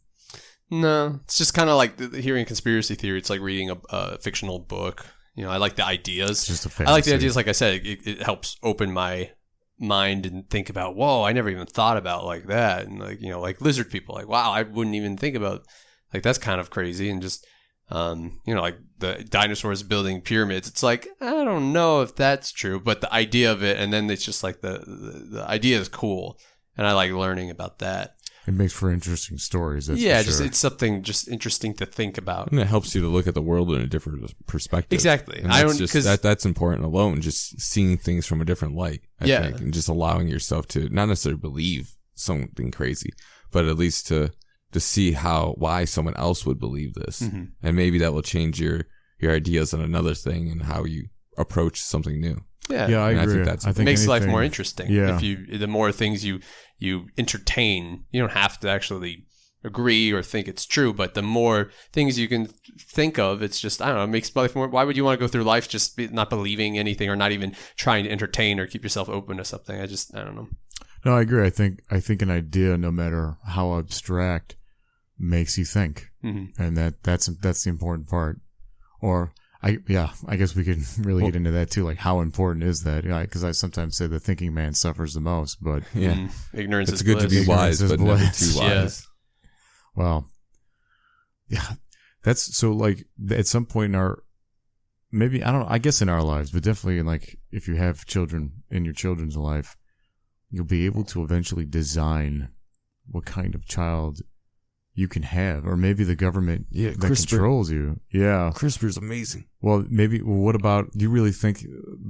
No, it's just kind of like hearing conspiracy theory. It's like reading a fictional book. I like the ideas. It's just a fantasy. I like the ideas. Like I said, it helps open my mind and think about, whoa, I never even thought about like that. And like lizard people, like, wow, I wouldn't even think about, like, that's kind of crazy. And just, like the dinosaurs building pyramids. It's like, I don't know if that's true, but the idea of it, and then it's just like the idea is cool. And I like learning about that. It makes for interesting stories. That's just it's something just interesting to think about, and it helps you to look at the world in a different perspective. Exactly, and that's important alone. Just seeing things from a different light, I think, and just allowing yourself to not necessarily believe something crazy, but at least to see why someone else would believe this, and maybe that will change your ideas on another thing and how you approach something new. Yeah, I agree. I think it makes life more interesting. Yeah. The more things you entertain, you don't have to actually agree or think it's true, but the more things you can think of, it's just, I don't know, it makes life more. Why would you want to go through life just not believing anything, or not even trying to entertain or keep yourself open to something? I don't know. No, I agree. I think an idea, no matter how abstract, makes you think, and that's the important part. Or I guess we could really get into that too. Like, how important is that? Because I sometimes say the thinking man suffers the most, but ignorance it's is good bliss. to be wise, but never too wise. Yeah. Well, yeah, that's so. Like, at some point in our, maybe, I don't know, I guess in our lives, but definitely in, like, if you have children in your children's life, you'll be able to eventually design what kind of child you can have, or maybe the government that controls you. Yeah. CRISPR is amazing. Well, what about, do you really think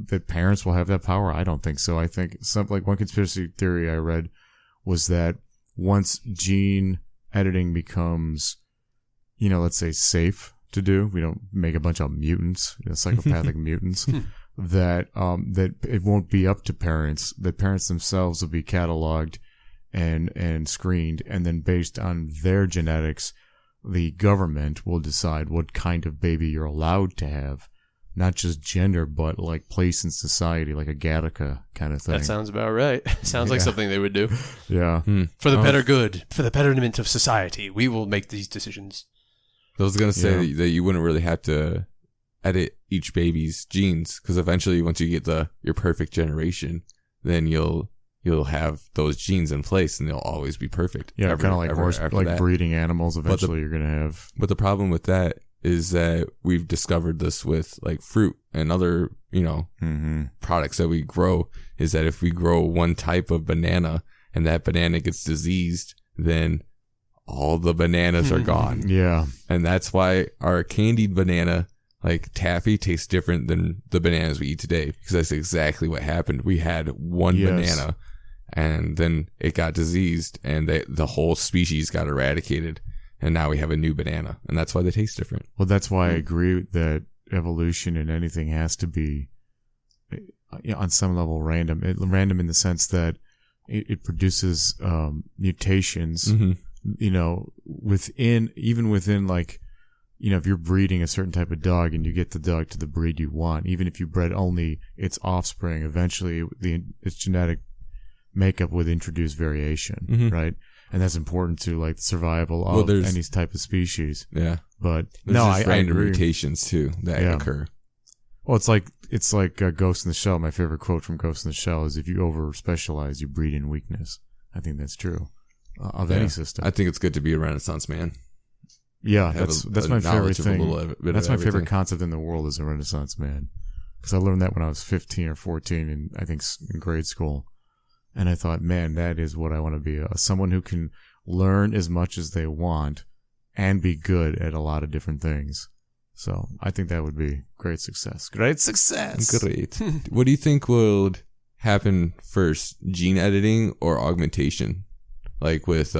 that parents will have that power? I don't think so. I think one conspiracy theory I read was that once gene editing becomes, let's say, safe to do, we don't make a bunch of mutants, psychopathic mutants, that it won't be up to parents, that parents themselves will be cataloged and screened, and then based on their genetics, the government will decide what kind of baby you're allowed to have, not just gender, but like place in society, like a Gattaca kind of thing. That sounds about right. Sounds like something they would do. Yeah. For the better good, for the betterment of society, we will make these decisions. I was going to say that you wouldn't really have to edit each baby's genes, because eventually once you get your perfect generation, then you'll have those genes in place, and they'll always be perfect. Yeah, kind of like breeding animals. Eventually, you're gonna have. But the problem with that is that we've discovered this with like fruit and other, products that we grow. Is that if we grow one type of banana and that banana gets diseased, then all the bananas are gone. Yeah. And that's why our candied banana, like taffy, tastes different than the bananas we eat today, because that's exactly what happened. We had one banana, and then it got diseased, and the whole species got eradicated, and now we have a new banana, and that's why they taste different. Well, that's why I agree that evolution in anything has to be, on some level, random. Random in the sense that it produces mutations, you know, even within like, you know, if you're breeding a certain type of dog and you get the dog to the breed you want, even if you bred only its offspring, eventually its genetic makeup would introduce variation, right? And that's important to like the survival of any type of species. Yeah. But there's random I agree. mutations too that occur. Well, it's like Ghost in the Shell. My favorite quote from Ghost in the Shell is, "If you over specialize, you breed in weakness." I think that's true of any system. I think it's good to be a Renaissance man. Yeah, that's my favorite thing. That's my favorite everything. Concept in the world, is a Renaissance man, because I learned that when I was 15 or 14, and I think in grade school, and I thought, man, that is what I want to be. Someone who can learn as much as they want and be good at a lot of different things. So I think that would be great success. Great success. Great. What do you think would happen first, gene editing or augmentation? Like with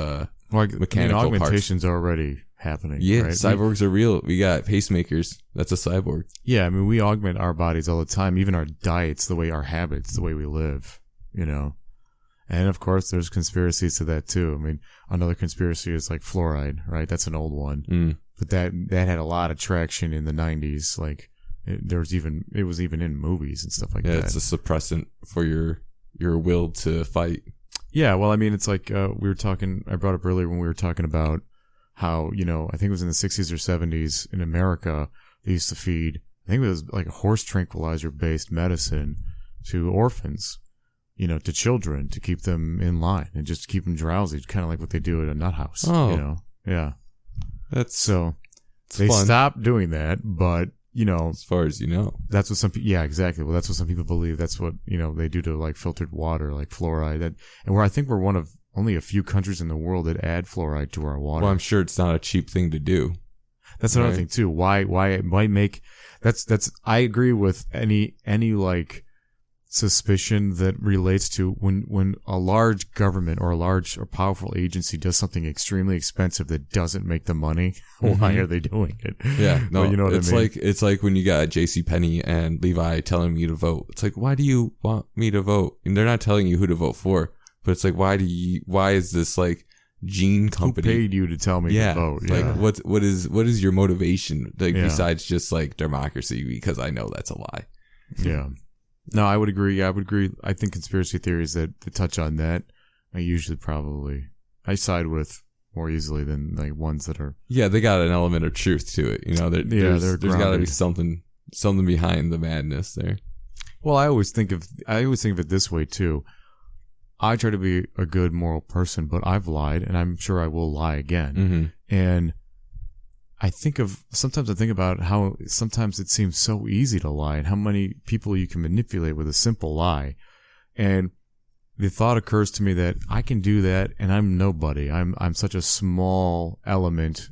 mechanical augmentation's parts. already happening. Yeah, right? cyborgs are real. We got pacemakers. That's a cyborg. Yeah, I mean, we augment our bodies all the time, even our diets, the way our habits, the way we live, you know. And of course, there's conspiracies to that too. I mean, another conspiracy is like fluoride, right? That's an old one. But that had a lot of traction in the 90s. Like, it was even in movies and stuff like that. Yeah, it's a suppressant for your will to fight. Yeah, well, I mean, it's like I brought up earlier when we were talking about how, you know, I think it was in the 60s or 70s in America, they used to feed, I think it was like a horse tranquilizer-based medicine to orphans, you know, to children, to keep them in line and just keep them drowsy, kind of like what they do at a nut house, you know? Yeah. They fun. stopped doing that, but, you know, as far as you know, that's what some people, yeah, exactly. Well, that's what some people believe. That's what, you know, they do to like filtered water, like fluoride. And I think we're one of only a few countries in the world that add fluoride to our water. Well, I'm sure it's not a cheap thing to do. That's another thing too. Why make, I agree with any like suspicion that relates to when a large government or a large or powerful agency does something extremely expensive that doesn't make the money. Why are they doing it? Yeah, no, well, you know what I mean? It's like when you got JCPenney and Levi telling me to vote. It's like, why do you want me to vote? And they're not telling you who to vote for, but it's like, why is this like gene company who paid you to tell me to vote? Yeah. Like what is your motivation? Like besides just like democracy, because I know that's a lie. Yeah. No, I would agree. I think conspiracy theories that touch on that, I side with more easily than like ones that are. Yeah, they got an element of truth to it. You know, there's got to be something behind the madness there. Well, I always think of it this way too. I try to be a good moral person, but I've lied, and I'm sure I will lie again. And sometimes I think about how sometimes it seems so easy to lie and how many people you can manipulate with a simple lie. And the thought occurs to me that I can do that and I'm nobody. I'm such a small element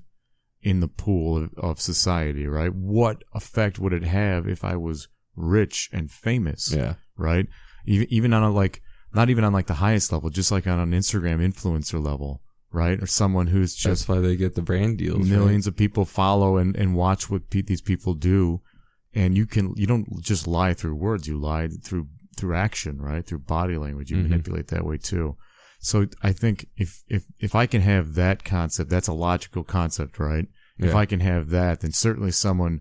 in the pool of society, right? What effect would it have if I was rich and famous? Yeah. Right? Even on not even on like the highest level, just like on an Instagram influencer level. Right? Or someone who's just... That's why they get the brand deals. Millions of people follow and watch what these people do. And you don't just lie through words. You lie through action, right? Through body language. You manipulate that way too. So I think if I can have that concept, that's a logical concept, right? Yeah. If I can have that, then certainly someone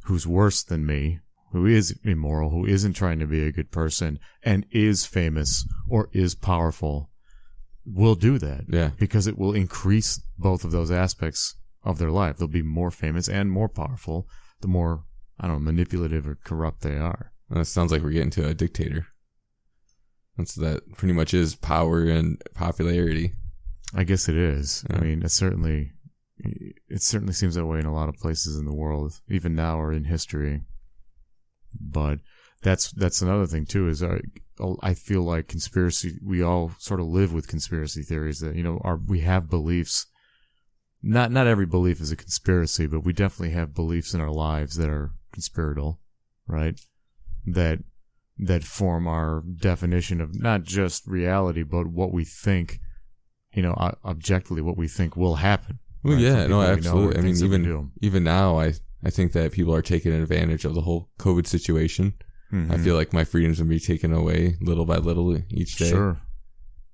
who's worse than me, who is immoral, who isn't trying to be a good person, and is famous or is powerful, will do that. Yeah. Because it will increase both of those aspects of their life. They'll be more famous and more powerful the more, manipulative or corrupt they are. Well, it sounds like we're getting to a dictator. That pretty much is power and popularity. I guess it is. Yeah. I mean, it certainly seems that way in a lot of places in the world, even now or in history. But that's another thing too, is I feel like we all sort of live with conspiracy theories that, we have beliefs not every belief is a conspiracy, but we definitely have beliefs in our lives that are conspiratorial, right? That form our definition of not just reality, but what we think, objectively, what we think will happen. Well, right? yeah, no, absolutely. I mean, do. even now, I think that people are taking advantage of the whole COVID situation. Mm-hmm. I feel like my freedoms will be taken away little by little each day. Sure.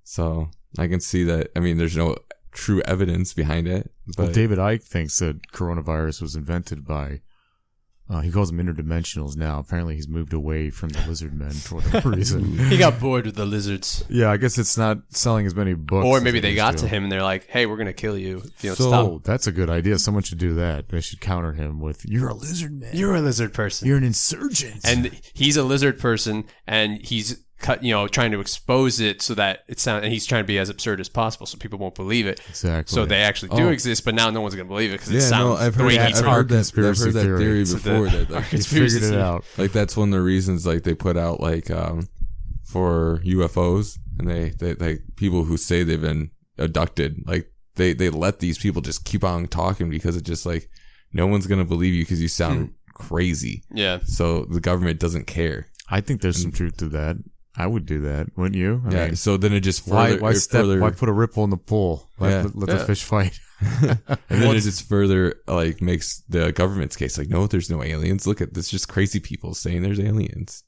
So I can see that. I mean, there's no true evidence behind it. But Well, David Icke thinks that coronavirus was invented by, he calls them interdimensionals now. Apparently he's moved away from the Lizardmen for whatever reason. He got bored with the lizards. Yeah, I guess it's not selling as many books. Or as maybe it they used got to. to him and they're like, hey, we're going to kill you if you don't So- stop. Oh, that's a good idea. Someone should do that. They should counter him with, you're a lizard man. You're a lizard person. You're an insurgent. And he's a lizard person, and he's trying to expose it so that it sounds, and he's trying to be as absurd as possible so people won't believe it. Exactly. So they actually do Oh. exist, but now no one's going to believe it because it yeah, sounds no, I've the heard way that. he's I've our heard that conspiracy theory theory. before. That like, he conspiracy figured it theory. out. like that's one of the reasons like they put out like for UFOs, and they like people who say they've been abducted, like they let these people just keep on talking because it's just like no one's gonna believe you because you sound crazy. Yeah. So the government doesn't care. I think there's some truth to that. I would do that, wouldn't you? I mean, So then it just further, why put a ripple in the pool? Let Yeah. the fish fight. and then it just further like makes the government's case like, no, there's no aliens. Look at this, just crazy people saying there's aliens.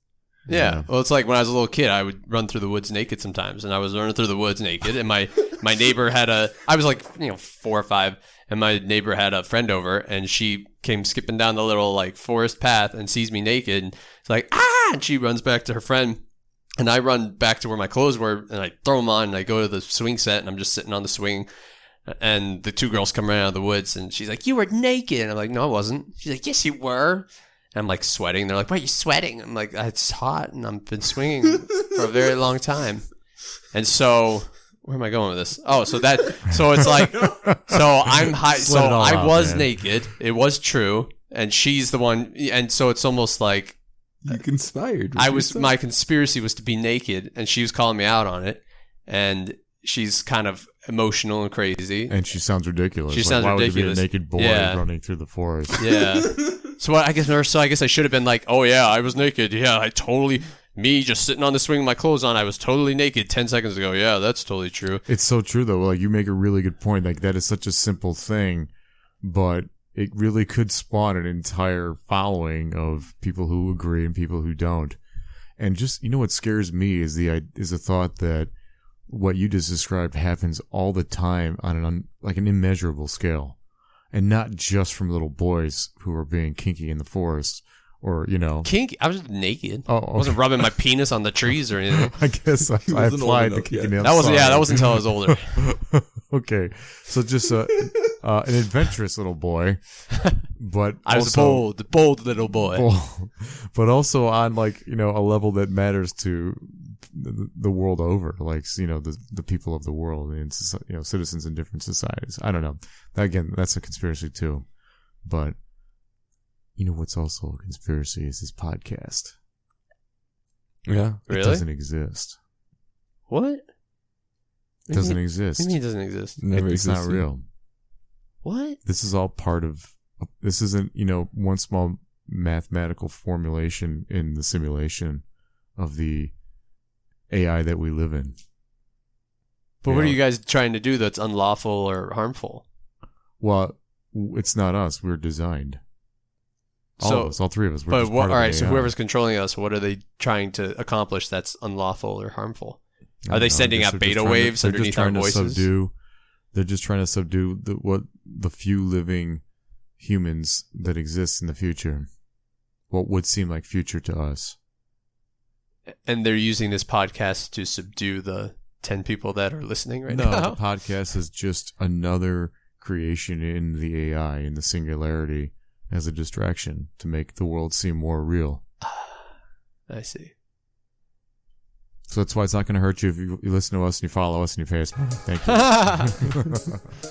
Yeah. Well, it's like when I was a little kid, I would run through the woods naked sometimes, and I was running through the woods naked, and my neighbor had I was like 4 or 5, and my neighbor had a friend over, and she came skipping down the little like forest path and sees me naked, and it's like and she runs back to her friend, and I run back to where my clothes were, and I throw them on, and I go to the swing set, and I'm just sitting on the swing, and the 2 girls come right out of the woods, and she's like, "You were naked," and I'm like, "No, I wasn't." She's like, "Yes, you were." And I'm like sweating. They're like, "Why are you sweating?" I'm like, "It's hot, and I've been swinging for a very long time." And so, where am I going with this? Oh, so it's like, so I'm high. So Sweat it all I out, was man. naked. It was true, and she's the one. And so it's almost like You conspired. my conspiracy was to be naked, and she was calling me out on it, and she's kind of emotional and crazy. And she sounds ridiculous. She sounds why ridiculous. would there be a naked boy Yeah. running through the forest? Yeah. So I guess I should have been like, "Oh yeah, I was naked. Yeah, me just sitting on the swing with my clothes on. I was totally naked 10 seconds ago. Yeah, that's totally true." It's so true, though. Like, you make a really good point. Like, that is such a simple thing, but it really could spawn an entire following of people who agree and people who don't. And just, what scares me is the thought that what you just described happens all the time on an immeasurable scale. And not just from little boys who are being kinky in the forest, or Kinky? I was naked. Oh, I wasn't rubbing my penis on the trees or anything. I guess I wasn't old applied the enough kicking yet. outside. That wasn't until I was older. Okay, so just an adventurous little boy, but I was also a bold little boy. but also on a level that matters to the world over, like the people of the world and citizens in different societies. I don't know. Again, that's a conspiracy too, but what's also a conspiracy is this podcast. Yeah. It Really? doesn't exist. What? It doesn't exist. What do you mean it doesn't exist? Never It's not existed. real. What? This is all part of. This isn't one small mathematical formulation in the simulation of the AI that we live in. But what are you guys trying to do that's unlawful or harmful? Well, it's not us. We're designed. All So- of us, all 3 of us. We're But just what? part All of right. the So AI. whoever's controlling us, what are they trying to accomplish that's unlawful or harmful? I Are they don't know, sending I guess out they're just beta trying to- waves they're just underneath our trying to voices? They're just trying to subdue the few living humans that exist in the future. What would seem like future to us. And they're using this podcast to subdue the 10 people that are listening right No, now. the podcast is just another creation in the AI, in the singularity, as a distraction to make the world seem more real. I see. So that's why it's not going to hurt you if you listen to us and you follow us and you pay us money. Thank you.